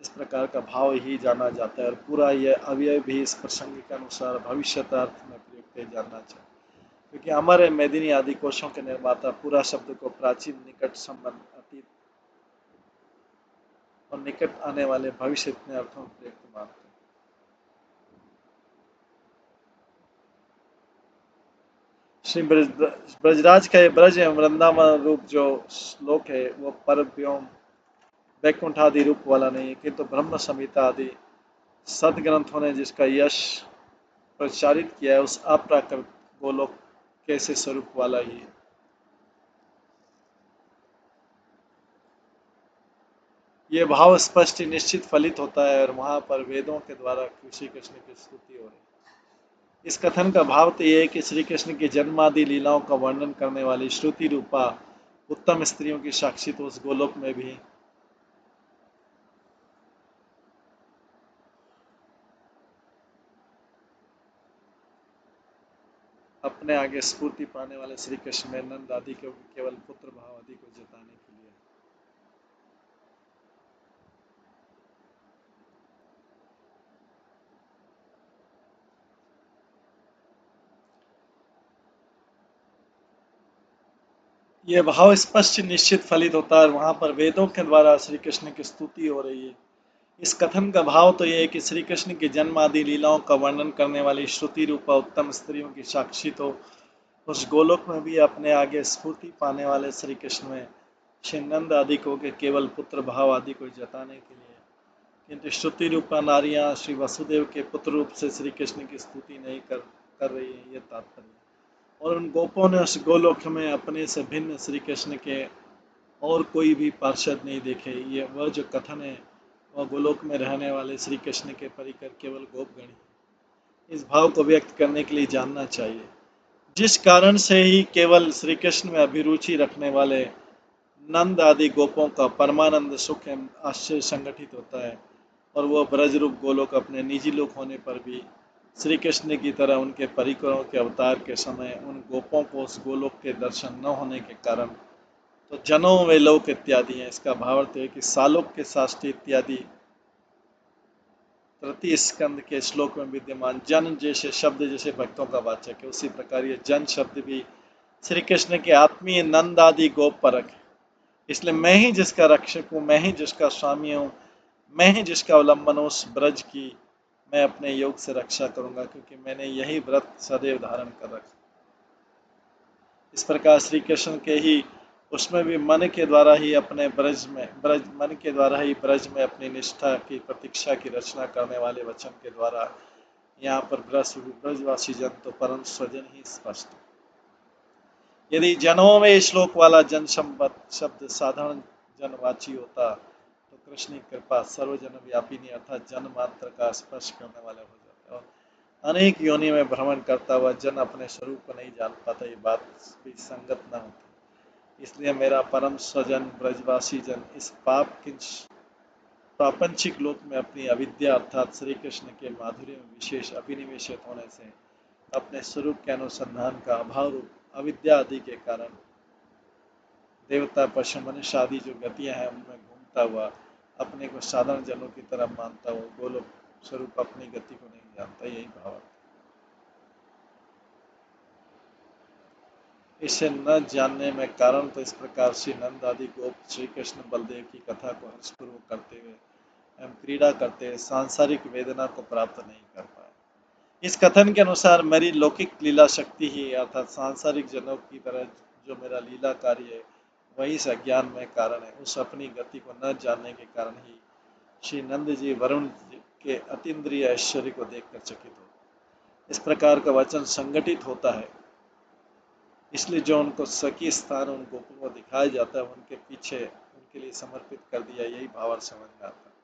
इस प्रकार का भाव ही जाना जाता है, और पूरा यह अवयव भी इस प्रसंग के अनुसार भविष्यतार्थ में प्रयुक्त जानना चाहिए। क्योंकि अमर है मेदिनी आदि कोशों के निर्माता पूरा शब्द को प्राचीन, निकट, संबंध, अतीत और निकट आने वाले भविष्य इतने अर्थों में प्रयुक्त मानते हैं। श्री ब्रजराज का ये ब्रज एवं वृंदावन रूप जो श्लोक है, वो पर व्योम वैकुंठ आदि रूप वाला नहीं है, किंतु ब्रह्म संहिता आदि सदग्रंथों ने जिसका यश प्रचारित किया है, उस अप्राकृत गोलोक कैसे स्वरूप वाला ही है। ये भाव स्पष्ट निश्चित फलित होता है, और वहां पर वेदों के द्वारा श्री कृष्ण की स्तुति हो रही है। इस कथन का भाव तो यह है कि श्री कृष्ण की जन्मादि लीलाओं का वर्णन करने वाली श्रुति रूपा उत्तम स्त्रियों की साक्षी तो उस गोलोक में भी अपने आगे स्फूर्ति पाने वाले श्री कृष्ण में नंद आदि के केवल पुत्र भाव आदि को जताने के लिए। यह भाव स्पष्ट निश्चित फलित होता है, वहां पर वेदों के द्वारा श्री कृष्ण की स्तुति हो रही है। इस कथन का भाव तो यह है कि श्री कृष्ण की जन्म आदि लीलाओं का वर्णन करने वाली श्रुति रूपा उत्तम स्त्रियों की साक्षी तो उस गोलोक में भी अपने आगे स्फूर्ति पाने वाले श्री कृष्ण में श्री नंद आदि को के केवल पुत्र भाव आदि को जताने के लिए। किंतु श्रुति रूपा नारियां श्री वसुदेव के पुत्र रूप से श्री कृष्ण की स्तुति नहीं कर रही है, ये तात्पर्य। और उन गोपों ने उस गोलोक में अपने से भिन्न श्री कृष्ण के और कोई भी पार्षद नहीं देखे। ये वह जो कथन है, वह गोलोक में रहने वाले श्री कृष्ण के परिकर केवल गोपगण। इस भाव को व्यक्त करने के लिए जानना चाहिए, जिस कारण से ही केवल श्री कृष्ण में अभिरुचि रखने वाले नंद आदि गोपों का परमानंद सुख एवं आश्चर्य संगठित होता है, और वह ब्रज रूप गोलोक अपने निजी लोक होने पर भी श्री कृष्ण की तरह उनके परिकरों के अवतार के समय उन गोपों को उस गोलोक के दर्शन न होने के कारण तो जनों वे लोक इत्यादि हैं। इसका भावार्थ है कि सालोक के साष्टी इत्यादि तृतीय स्कंद के श्लोक में विद्यमान जन जैसे शब्द जैसे भक्तों का वाचक है, उसी प्रकार ये जन शब्द भी श्री कृष्ण के आत्मीय नंद आदि गोप परक है। इसलिए मैं ही जिसका रक्षक हूँ, मैं ही जिसका स्वामी हूँ, मैं ही जिसका अवलंबन हूँ, उस ब्रज की मैं अपने योग से रक्षा करूंगा, क्योंकि मैंने यही व्रत सदैव धारण कर रखा। इस प्रकार श्री कृष्ण के ही उसमें भी मन के द्वारा ही अपने ब्रज मन के द्वारा ही ब्रज में अपनी निष्ठा की प्रतीक्षा की रचना करने वाले वचन के द्वारा यहाँ पर ब्रजवासी जन तो परम स्वजन ही स्पष्ट है। यदि जनों में श्लोक वाला जन शब्द साधारण जनवाची होता तो कृष्ण की कृपा सर्वजन व्यापिनी अर्थात जन मात्र का स्पर्श करने वाले हो जाते, और अनेक योनि में भ्रमण करता हुआ जन अपने स्वरूप को नहीं जान पाता, ये बात भी संगत न होती। इसलिए मेरा परम स्वजन ब्रजवासी जन इस प्रापंचिक लोक में अपनी अविद्या अर्थात श्री कृष्ण के माधुर्य में विशेष अभिनिवेशित होने से अपने स्वरूप के अनुसंधान का अभाव रूप अविद्या आदि के कारण देवता पशु मनुष्य आदि जो गतियां हैं उनमें घूमता हुआ अपने को साधारण जनों की तरह मानता हुआ गोलोक स्वरूप अपनी गति को नहीं जानता, यही भाव है। इसे न जानने में कारण तो इस प्रकार श्री नंद आदि गोप श्री कृष्ण बलदेव की कथा को हर्षपूर्वक करते हुए एवं क्रीड़ा करते हुए सांसारिक वेदना को प्राप्त नहीं कर पाए। इस कथन के अनुसार मेरी लौकिक लीला शक्ति ही अर्थात सांसारिक जनों की तरह जो मेरा लीला कार्य है वही इस अज्ञान में कारण है। उस अपनी गति को न जानने के कारण ही श्री नंद जी वरुण जी के अतीन्द्रिय ऐश्वर्य को देखकर चकित हो। इस प्रकार का वचन संगठित होता है, इसलिए जो उनको सखी स्थान उन गोपों को दिखाया जाता है उनके पीछे उनके लिए समर्पित कर दिया, यही भावार्थ समझ में आता है।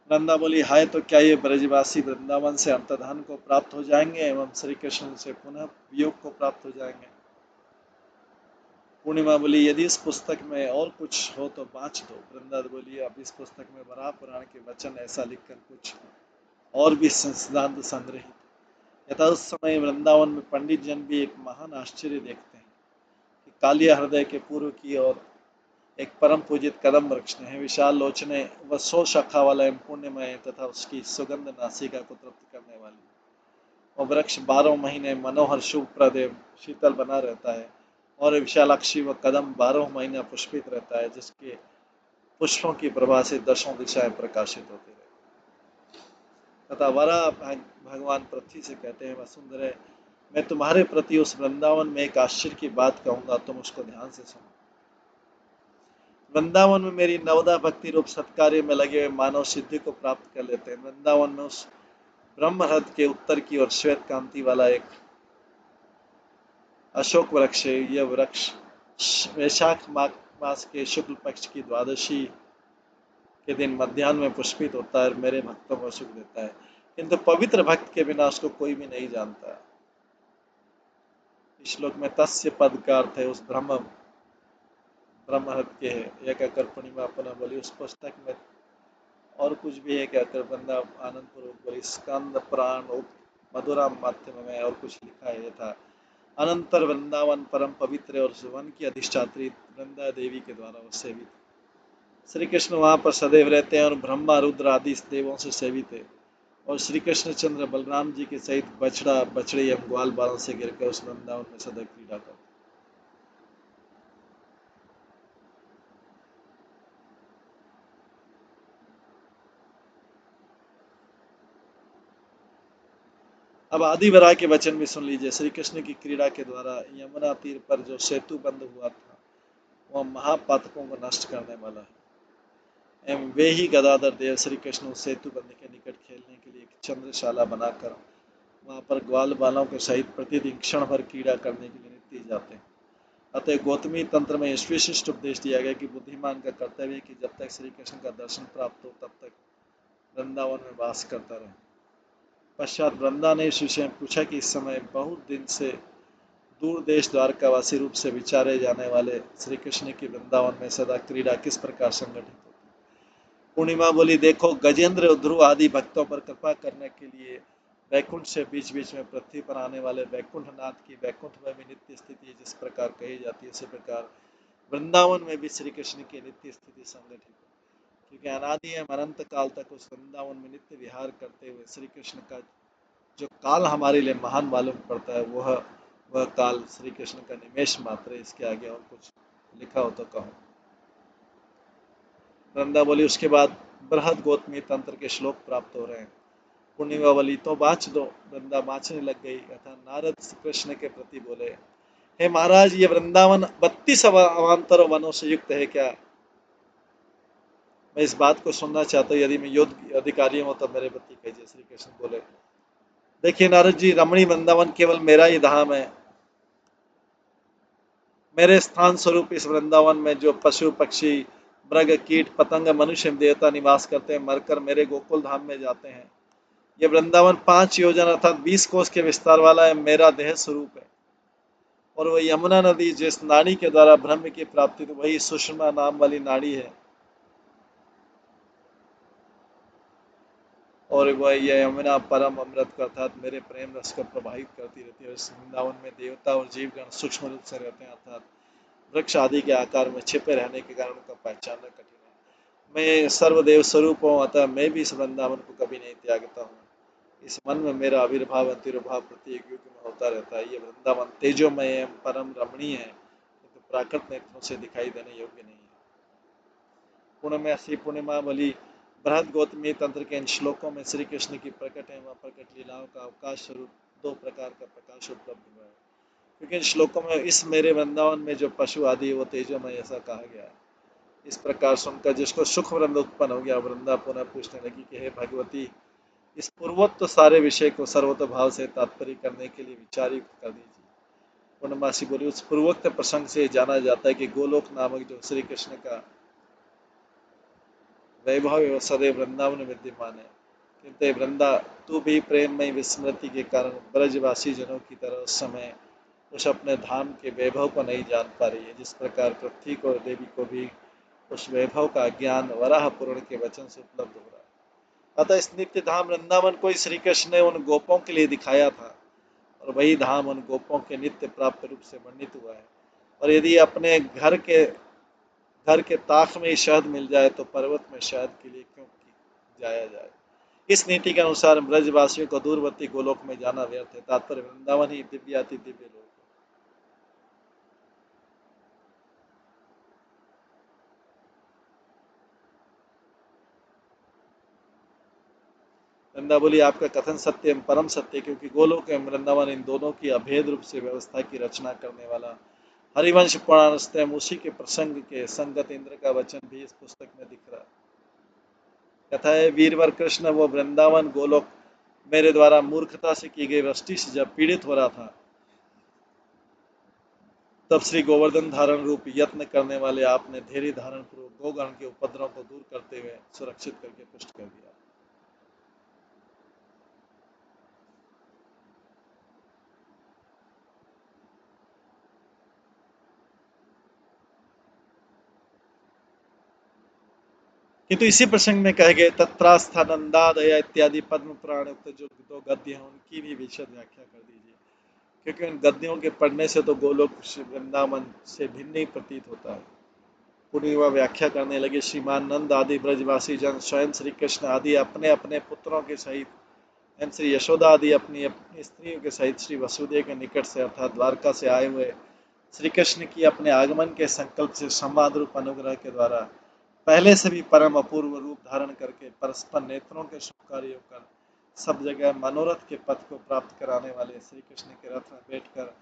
नंदा बोली, हाय तो क्या ये ब्रजवासी वृंदावन से अंतर्धान को प्राप्त हो जाएंगे एवं श्री कृष्ण से पुनः वियोग को प्राप्त हो जाएंगे। पूर्णिमा बोली, यदि इस पुस्तक में और कुछ हो तो बाँच दो। वृंदा बोली, अब इस पुस्तक में वराह पुराण के वचन ऐसा लिखकर कुछ और भी सिद्धांत संग्रहित। यथा उस समय वृंदावन में पंडित जन भी एक महान आश्चर्य देखते हैं कि कालिया हृदय के पूर्व की ओर एक परम पूजित कदम वृक्ष है, विशाल लोचने व 100 शाखा वाला एवं पुण्यमय तथा उसकी सुगंध नासिका को तृप्त करने वाली। वह वृक्ष 12 महीने मनोहर शुभप्रद एवं शीतल बना रहता है और विशालाक्षी व कदम 12 महीना पुष्पित रहता है, जिसके पुष्पों की प्रभा से दसों दिशाएं प्रकाशित होती रहती हैं। तथा वराह भगवान पृथ्वी से कहते हैं, वसुंधरे, मैं तुम्हारे प्रति उस वृंदावन में एक आश्चर्य की बात कहूंगा, तुम उसको ध्यान से सुनो। वृंदावन में मेरी नवदा भक्ति रूप सत्कार्य में लगे हुए मानव सिद्धि को प्राप्त कर लेते हैं। वृंदावन में उस ब्रह्मरथ के उत्तर की ओर श्वेत कांति वाला एक अशोक वृक्ष है। यह वृक्ष वैशाख मास के शुक्ल पक्ष की द्वादशी के दिन मध्याह्न में पुष्पित होता है और मेरे भक्तों को सुख देता है, किंतु पवित्र भक्त के बिना उसको कोई भी नहीं जानता। इस श्लोक में तस्य पद का अर्थ है उस ब्रह्मरथ के है। एक अकर पूर्णिमा अपना बोली, उस पुस्तक में और कुछ भी है क्या कर बंदा आनंद पूर्वक बोली, स्कंद प्राण मधुरा माध्यम में और कुछ लिखा है था। अनंतर वृंदावन परम पवित्र और वन की अधिष्ठात्री वृंदा देवी के द्वारा वो सेवित। श्री कृष्ण वहाँ पर सदैव रहते हैं और ब्रह्मा रुद्र आदि देवों से सेवित है। और श्री कृष्ण चंद्र बलराम जी के सहित बछड़ा बछड़े एवं ग्वाल बालों से गिरकर उस वृंदावन में सदैव क्रीड़ा करते। अब आदि वराह के वचन भी सुन लीजिए। श्री कृष्ण की क्रीड़ा के द्वारा यमुना तीर पर जो सेतु बंद हुआ था वह महापातकों को नष्ट करने वाला है एवं वे ही गदाधर देव श्री कृष्ण उस सेतु बंद के निकट खेलने के लिए एक चंद्रशाला बनाकर वहां पर ग्वाल बालों के सहित प्रतिदिन क्षण भर क्रीड़ा करने के लिए नित्य जाते हैं। अतः गौतमी तंत्र में इस विशिष्ट उपदेश दिया गया कि बुद्धिमान का कर्तव्य है कि जब तक श्री कृष्ण का दर्शन प्राप्त हो तब तक वृंदावन में वास करता रहे। पश्चात वृंदा ने इस विषय में पूछा कि इस समय बहुत दिन से दूर देश द्वारकावासी रूप से विचारे जाने वाले श्री कृष्ण की वृंदावन में सदा क्रीड़ा किस प्रकार संगठित होती। पूर्णिमा बोली, देखो, गजेंद्र ध्रुव आदि भक्तों पर कृपा करने के लिए वैकुंठ से बीच बीच में पृथ्वी पर आने वाले वैकुंठ नाथ की वैकुंठ में भी नित्य स्थिति जिस प्रकार कही जाती है, उसी प्रकार वृंदावन में भी श्री कृष्ण की नित्य स्थिति संगठित है। क्योंकि अनादि एवं अनंत काल तक उस वृंदावन में नित्य विहार करते हुए श्री कृष्ण का जो काल हमारे लिए महान मालूम पड़ता है वह काल श्री कृष्ण का निमेष मात्र है। इसके आगे और कुछ लिखा हो तो कहो। वृंदा बोली, उसके बाद बृहद गौतमी तंत्र के श्लोक प्राप्त हो रहे हैं। पूर्णिमा बोली, तो बाँच दो। वृंदा बाँचने लग गई। अतः नारद कृष्ण के प्रति बोले, हे महाराज, ये वृंदावन 32 अवान्तर वनों से युक्त है क्या? मैं इस बात को सुनना चाहता हूँ। यदि मैं योग्य अधिकारी हूँ तो मेरे प्रति कहिए। श्री कृष्ण बोले, देखिए नारद जी, रमणी वृंदावन केवल मेरा ही धाम है। मेरे स्थान स्वरूप इस वृंदावन में जो पशु पक्षी मृग कीट पतंग मनुष्य देवता निवास करते हैं, मरकर मेरे गोकुल धाम में जाते हैं। ये वृंदावन 5 योजन अर्थात 20 कोस के विस्तार वाला है, मेरा देह स्वरूप है। और वह यमुना नदी जिस नाड़ी के द्वारा ब्रह्म की प्राप्ति थी, वही सुषमा नाम वाली नाड़ी है। और वह यह यमुना परम अमृत को अर्थात मेरे प्रेम रस को प्रभावित करती रहती है। इस वृंदावन में देवता और जीवगण सूक्ष्म रूप से रहते हैं, अर्थात वृक्ष आदि के आकार में छिपे रहने के कारण उनका पहचानना कठिन है। मैं सर्वदेव स्वरूप हूँ, अतः मैं भी इस वृंदावन को कभी नहीं त्यागता हूँ। इस मन में मेरा आविर्भाव अंतिर्भाव प्रत्येक युग में होता रहता है। ये वृंदावन तेजोमय एवं परम रमणीय है, किंतु प्राकृत नेत्रों से दिखाई देने योग्य नहीं है। पूर्णिमा श्री पूर्णिमा बलि बृहद गौतमी तंत्र के इन श्लोकों में श्री कृष्ण की प्रकट एवं अप्रकट लीलाओं का अवकाश स्वरूप दो प्रकार का प्रकाश उपलब्ध हुआ है। क्योंकि इन श्लोकों में इस मेरे वृंदावन में जो पशु आदि है वो तेजोमय ऐसा कहा गया है। इस प्रकार सुनकर जिसको सुख वृंद उत्पन्न हो गया, वृंदा पुनः पूछने लगी कि हे भगवती, इस पूर्वोक्त सारे विषय को सर्वोत्त भाव से तात्पर्य करने के लिए विचार युक्त कर दीजिए। पूर्णमासी बोली, उस पूर्वोक्त प्रसंग से जाना जाता है कि गोलोक नामक जो श्री कृष्ण का वैभव सदैव वृंदावन में विद्यमान है, किंतु वृंदा तू भी प्रेममय विस्मृति के कारण ब्रजवासी जनों की तरह उस समय उस अपने धाम के वैभव को नहीं जान पा रही है, जिस प्रकार पृथ्वी को देवी को भी उस वैभव का ज्ञान वराह पुराण के वचन से उपलब्ध हो रहा है। अतः इस नित्य धाम वृंदावन को श्री कृष्ण ने उन गोपों के लिए दिखाया था, और वही धाम उन गोपों के नित्य प्राप्त रूप से वर्णित हुआ है। और यदि अपने घर के ताक में ही शहद मिल जाए तो पर्वत में शहद के लिए क्यों जाया जाए। इस नीति के अनुसार ब्रजवासियों को दूरवर्ती गोलोक में जाना व्यर्थ है। तात्पर्य वृंदावन ही दिव्याति दिव्य लोक है। वृंदा बोली, आपका कथन सत्य एवं परम सत्य, क्योंकि गोलोक एवं वृंदावन इन दोनों की अभेद रूप से व्यवस्था की रचना करने वाला हरिवंश पुराण एवं उसी के प्रसंग के संगत इंद्र का वचन भी इस पुस्तक में दिख रहा है। कथा है, वीरवर कृष्ण वो वृंदावन गोलोक मेरे द्वारा मूर्खता से की गई वृष्टि से जब पीड़ित हो रहा था, तब श्री गोवर्धन धारण रूप यत्न करने वाले आपने धैर्य धारण पूर्वक गोगण के उपद्रव को दूर करते हुए सुरक्षित करके पुष्ट कर दिया। किंतु इसी प्रसंग में कहे गए तत्रास्थानंदादय इत्यादि पद्म पुराण उक्त जो दो गद्य हैं उनकी भी विशद व्याख्या कर दीजिए, क्योंकि उन गद्यों के पढ़ने से तो गोलोक वृंदावन से भिन्न ही प्रतीत होता है। पूरी वह व्याख्या करने लगे, श्रीमान नंद आदि ब्रजवासी जन स्वयं श्री कृष्ण आदि अपने अपने पुत्रों के सहित एवं श्री यशोदा आदि अपनी अपनी स्त्रियों के सहित श्री वसुदेव के निकट से अर्थात द्वारका से आए हुए श्री कृष्ण की अपने आगमन के संकल्प से संवाद रूप अनुग्रह के द्वारा पहले से भी परम अपूर्व रूप धारण करके परस्पर नेत्रों के शुभ कार्यों कर सब जगह मनोरथ के पथ को प्राप्त कराने वाले श्री कृष्ण के रथ में बैठकर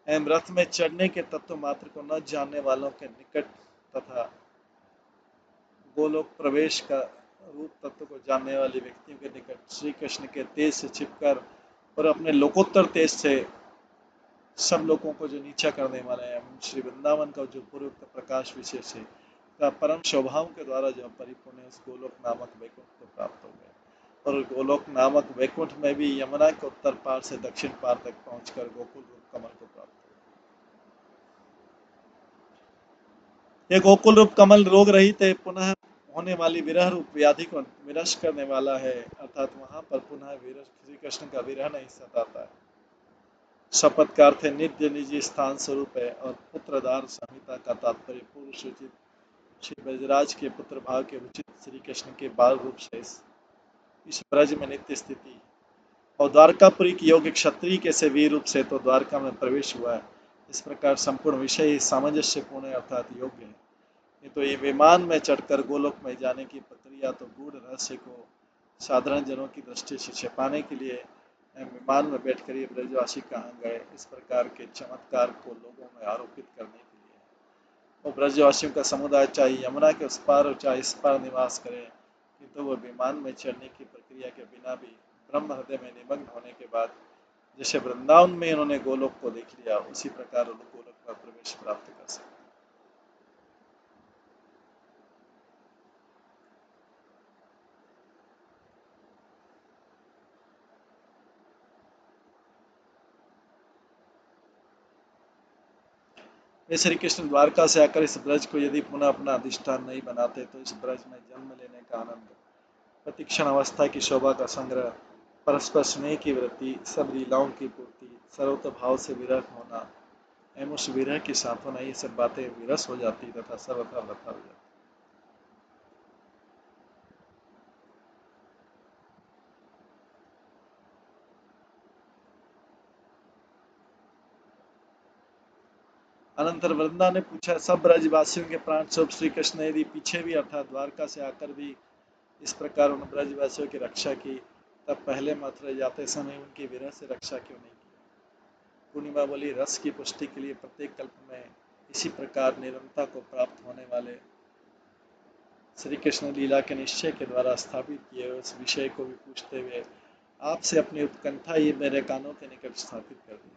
एवं रथ में चढ़ने के तत्व मात्र को न जानने वालों के निकट तथा गोलोक प्रवेश का रूप तत्व को जानने वाले व्यक्तियों के निकट श्री कृष्ण के तेज से छिपकर और अपने लोकोत्तर तेज से सब लोगों को जो नीचा करने वाले हैं, श्री वृंदावन का जो पूर्व प्रकाश विशेष है का परम स्वभाव के द्वारा जो परिपूर्ण है, उस गोलोक नामक वैकुंठ को प्राप्त हो गए। और गोलोक नामक वैकुंठ में भी यमुना के उत्तर पार से दक्षिण पार तक पहुंचकर गोकुल रूप कमल को प्राप्त हो। ये गोकुल रूप कमल रोग रहित है, पुनः होने वाली विरह रूप व्याधि को विनष्ट करने वाला है, अर्थात वहां पर पुनः श्री कृष्ण का विरह नहीं सताता है। शपथ का अर्थ नित्य निजी स्थान स्वरूप है, और पुत्रदार संहिता का तात्पर्य पूर्व सूचित श्री ब्रजराज के पुत्र भाव के उचित श्री कृष्ण के बाल रूप से इस ब्रज में नित्य स्थिति और द्वारकापुरी की योग्य क्षत्रिय के से वीर रूप से तो द्वारका में प्रवेश हुआ है। इस प्रकार संपूर्ण विषय सामंजस्यपूर्ण अर्थात योग्य है। नहीं तो ये विमान में चढ़कर गोलोक में जाने की प्रक्रिया तो गूढ़ रहस्य को साधारण जनों की दृष्टि से छिपाने के लिए विमान में बैठकर ये ब्रजवासी कहाँ गए, इस प्रकार के चमत्कार को लोगों में आरोपित करने के लिए वो ब्रजवासियों का समुदाय चाहे यमुना के उस पार और चाहे इस पार निवास करे, किंतु वो विमान में चढ़ने की प्रक्रिया के बिना भी ब्रह्म हृदय में निमग्न होने के बाद जैसे वृंदावन में इन्होंने गोलोक को देख लिया, उसी प्रकार गोलोक का प्रवेश प्राप्त कर सकते। वे श्री कृष्ण द्वारका से आकर इस ब्रज को यदि पुनः अपना अधिष्ठान नहीं बनाते तो इस ब्रज में जन्म लेने का आनंद, प्रतिक्षण अवस्था की शोभा का संग्रह, परस्पर स्नेह की वृद्धि, सब लीलाओं की पूर्ति, सर्वत भाव से विरह होना एवं उस विरह की सांत्वना, ये सब बातें विरस हो जाती तथा सर्वथा व्यथा हो जाती। अनंतर वृंदा ने पूछा, सब ब्रजवासियों के प्राण स्वरूप श्री कृष्ण यदि पीछे भी अर्थात द्वारका से आकर भी इस प्रकार उन ब्रजवासियों की रक्षा की, तब पहले मथुरा जाते समय उनकी विरह से रक्षा क्यों नहीं की? पूर्णिमा बोली, रस की पुष्टि के लिए प्रत्येक कल्प में इसी प्रकार निरंतरता को प्राप्त होने वाले श्री कृष्ण लीला के निश्चय के द्वारा स्थापित किए हुए उस विषय को भी पूछते हुए आपसे अपनी उत्कंठा ये मेरे कानों के निकट स्थापित कर दी,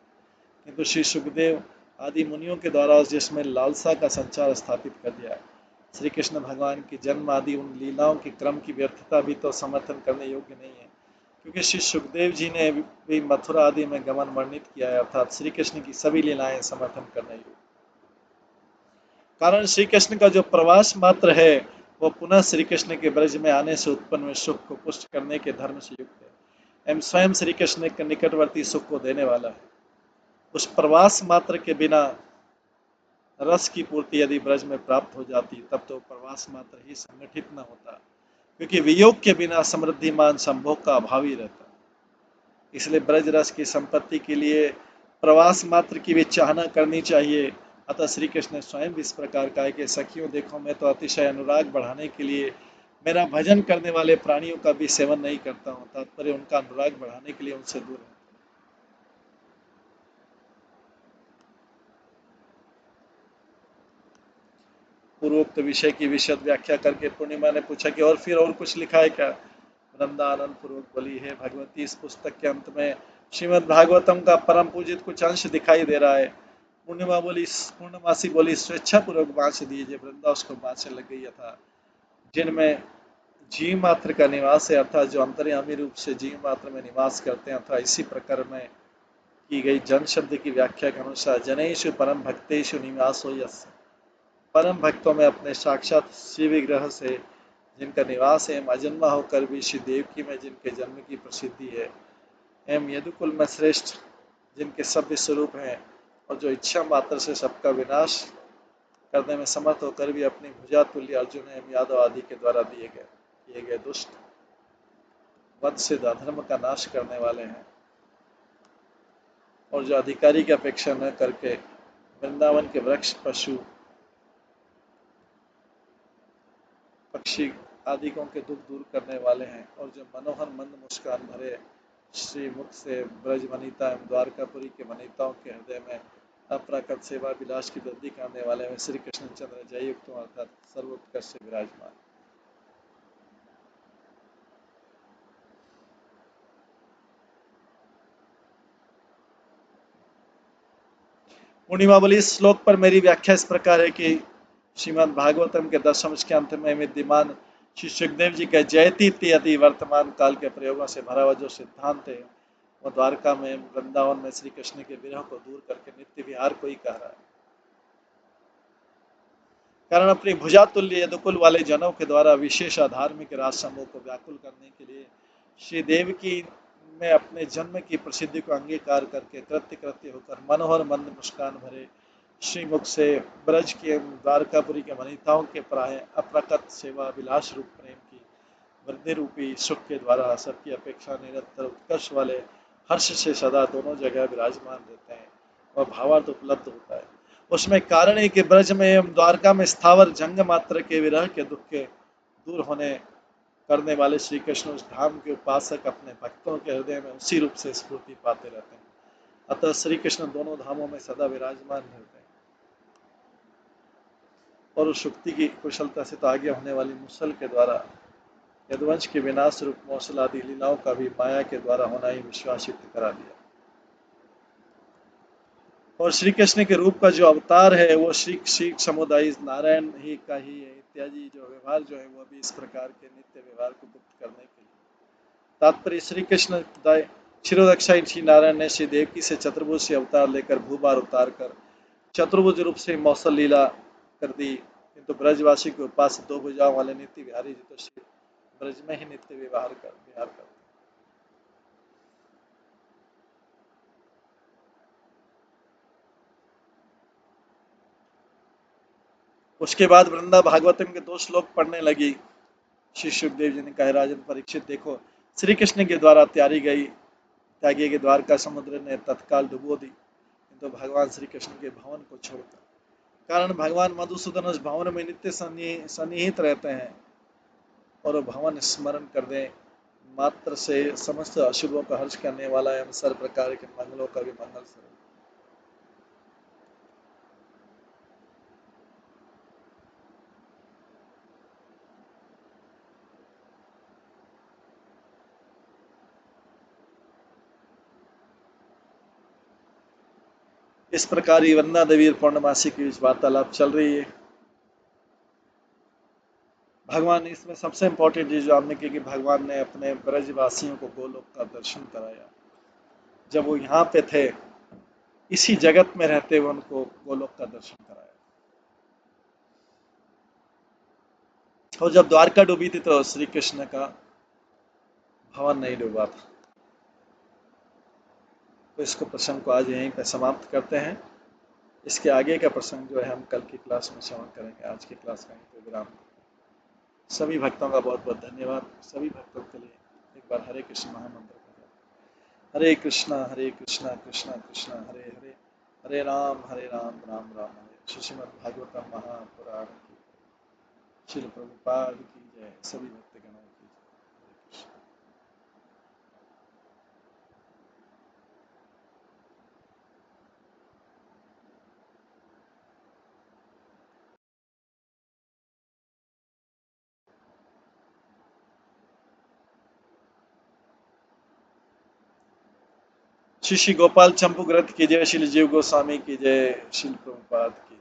किंतु श्री सुखदेव आदि मुनियों के द्वारा उस जिसमें लालसा का संचार स्थापित कर दिया। श्री कृष्ण भगवान की जन्म आदि उन लीलाओं के क्रम की व्यर्थता भी तो समर्थन करने योग्य नहीं है, क्योंकि श्री सुखदेव जी ने भी मथुरा आदि में गमन वर्णित किया है, अर्थात श्री कृष्ण की सभी लीलाएं समर्थन करने योग्य। कारण श्री कृष्ण का जो प्रवास मात्र है वो पुनः श्री कृष्ण के ब्रज में आने से उत्पन्न हुए सुख को पुष्ट करने के धर्म से युक्त है एवं स्वयं श्री कृष्ण के निकटवर्ती सुख को देने वाला है। उस प्रवास मात्र के बिना रस की पूर्ति यदि ब्रज में प्राप्त हो जाती तब तो प्रवास मात्र ही संगठित न होता, क्योंकि वियोग के बिना समृद्धिमान संभोग का अभाव ही रहता। इसलिए ब्रज रस की संपत्ति के लिए प्रवास मात्र की भी चाहना करनी चाहिए। अतः श्री कृष्ण ने स्वयं भी इस प्रकार कहा कि सखियों देखो, मैं तो अतिशय अनुराग बढ़ाने के लिए मेरा भजन करने वाले प्राणियों का भी सेवन नहीं करता हूँ, तात्पर्य उनका अनुराग बढ़ाने के लिए उनसे दूर है। पूर्वोक्त विषय की विशद व्याख्या करके पूर्णिमा ने पूछा कि और फिर और कुछ लिखा है क्या? वृंदा आनंद पूर्वक बोली, है भगवती, इस पुस्तक के अंत में श्रीमद् भागवतम का परम पूजित कुछ अंश दिखाई दे रहा है। पूर्णमासी बोली, स्वेच्छा पूर्वक बांस दीजिए। वृंदा उसको बांसने लग गई था। जिनमें जीव मात्र का निवास है, अर्थात जो अंतर्यामी रूप से जीव मात्र में निवास करते हैं, अर्थात इसी प्रकार में की गई जन शब्द की व्याख्या के अनुसार जनेषु परम भक्तेषु निवासो यस्य, परम भक्तों में अपने साक्षात शिव विग्रह से जिनका निवास है, अजन्मा होकर भी श्री देवकी में जिनके जन्म की प्रसिद्धि है, एवं यदुकुल में श्रेष्ठ जिनके सभ्य स्वरूप हैं, और जो इच्छा मात्र से सबका विनाश करने में समर्थ होकर भी अपनी भुजा तुल्य अर्जुन एवं यादव आदि के द्वारा किए गए दुष्ट वध से अधर्म का नाश करने वाले हैं, और जो अधिकारी की अपेक्षा न करके वृंदावन के वृक्ष, पशु, पक्षी आदिकों के दुख दूर करने वाले हैं, और जो मनोहर मंद मुस्कान भरे श्री मुख से ब्रज वनिता एवं द्वारकापुरी के वनिताओं के हृदय में अप्राकृत सेवा विलास की वृद्धि करने वाले में श्री कृष्णचंद्र जययुक्त अर्थात सर्वोत्कर्ष से विराजमान। पूर्णिमा बोली, इस श्लोक पर मेरी व्याख्या इस प्रकार है कि श्रीमद् भागवतम के दशम के अंत में विद्यमान श्री सुखदेव जी के जयति इत्यादि वर्तमान काल के प्रयोगों से भरा हुआ जो सिद्धांत है, वो द्वारका में, वृंदावन में श्री कृष्ण के विरह को दूर करके नित्य विहार को ही कह रहा है। कारण अपनी भुजा तुल्य यदुकुल वाले जनों के द्वारा विशेष आधार्मिक राज समूह को व्याकुल करने के लिए श्री देवकी में अपने जन्म की प्रसिद्धि को अंगीकार करके कृत्य कृत्य होकर मनोहर मंद मुस्कान भरे श्रीमुख से ब्रज के द्वारकापुरी के वनिताओं के प्राय अप्रकट सेवा विलास रूप प्रेम की वृद्धि रूपी सुख के द्वारा सबकी अपेक्षा निरंतर उत्कर्ष वाले हर्ष से सदा दोनों जगह विराजमान रहते हैं, वह भावार्थ उपलब्ध होता है। उसमें कारण है कि ब्रज में एवं द्वारका में स्थावर जंग मात्र के विरह के दुख के दूर होने करने वाले श्री कृष्ण उस धाम के उपासक अपने भक्तों के हृदय में उसी रूप से स्फूर्ति पाते रहते हैं। अतः श्री कृष्ण दोनों धामों में सदा विराजमान रहते हैं, और उस शुक्ति की कुशलता से तो आगे होने वाली मुसल के द्वारा यदुवंश के विनाश रूप मौसल आदि लीलाओं का भी माया के द्वारा होना ही विश्वास युक्त करा दिया। और श्री कृष्ण के रूप का जो अवतार है वो श्री श्री समुदाय नारायण ही का ही है इत्यादि जो व्यवहार जो है वो भी इस प्रकार के नित्य व्यवहार को गुप्त करने के लिए तात्पर्य श्री कृष्ण क्षीरोदक्षा श्री नारायण ने श्री देवकी से चतुर्भुज से अवतार लेकर भूभार उतार कर चतुर्भुज रूप से मौसल लीला कर दी, किंतु ब्रजवासी के उपास दो भुजाओं वाले नित्य विहारी जी तो श्री ब्रज में ही नित्य विहार करते। उसके बाद वृंदा भागवतम के 2 श्लोक पढ़ने लगी। श्री सुखदेव जी ने कहा, राजन परीक्षित देखो, श्री कृष्ण के द्वारा त्यागी के द्वारका समुद्र ने तत्काल डुबो दी, किंतु भगवान श्री कृष्ण के भवन को छोड़कर, कारण भगवान मधुसूदन उस भवन में नित्य सन्निहित रहते हैं और भवन स्मरण कर दे मात्र से समस्त अशुभों का हर्ष करने वाला एवं सर्व प्रकार के मंगलों का भी मंगल स्वरूप। इस प्रकार ही वंदना देवी पौर्णमासी की वार्तालाप चल रही है। भगवान इसमें सबसे इम्पोर्टेंट चीज जो आपने की कि भगवान ने अपने ब्रजवासियों को गोलोक का दर्शन कराया। जब वो यहाँ पे थे, इसी जगत में रहते हुए उनको गोलोक का दर्शन कराया। और जब द्वारका डूबी थी तो श्री कृष्ण का भवन नहीं डूबा था। तो इसको प्रसंग को आज यहीं पे समाप्त करते हैं। इसके आगे का प्रसंग जो है हम कल की क्लास में श्रवण करेंगे। आज की क्लास का यहीं पे विराम। सभी भक्तों का बहुत बहुत धन्यवाद। सभी भक्तों के लिए एक बार हरे कृष्ण महामंत्र का हरे कृष्णा कृष्णा कृष्णा हरे हरे, हरे राम राम राम हरे। श्रीमद् भागवतम महापुराण की श्रील प्रभुपाद की जय। सभी भक्तगणों की जय। श्री श्री गोपाल चंपू ग्रंथ की जय। श्री जीव गोस्वामी की जय। श्रील प्रभुपाद की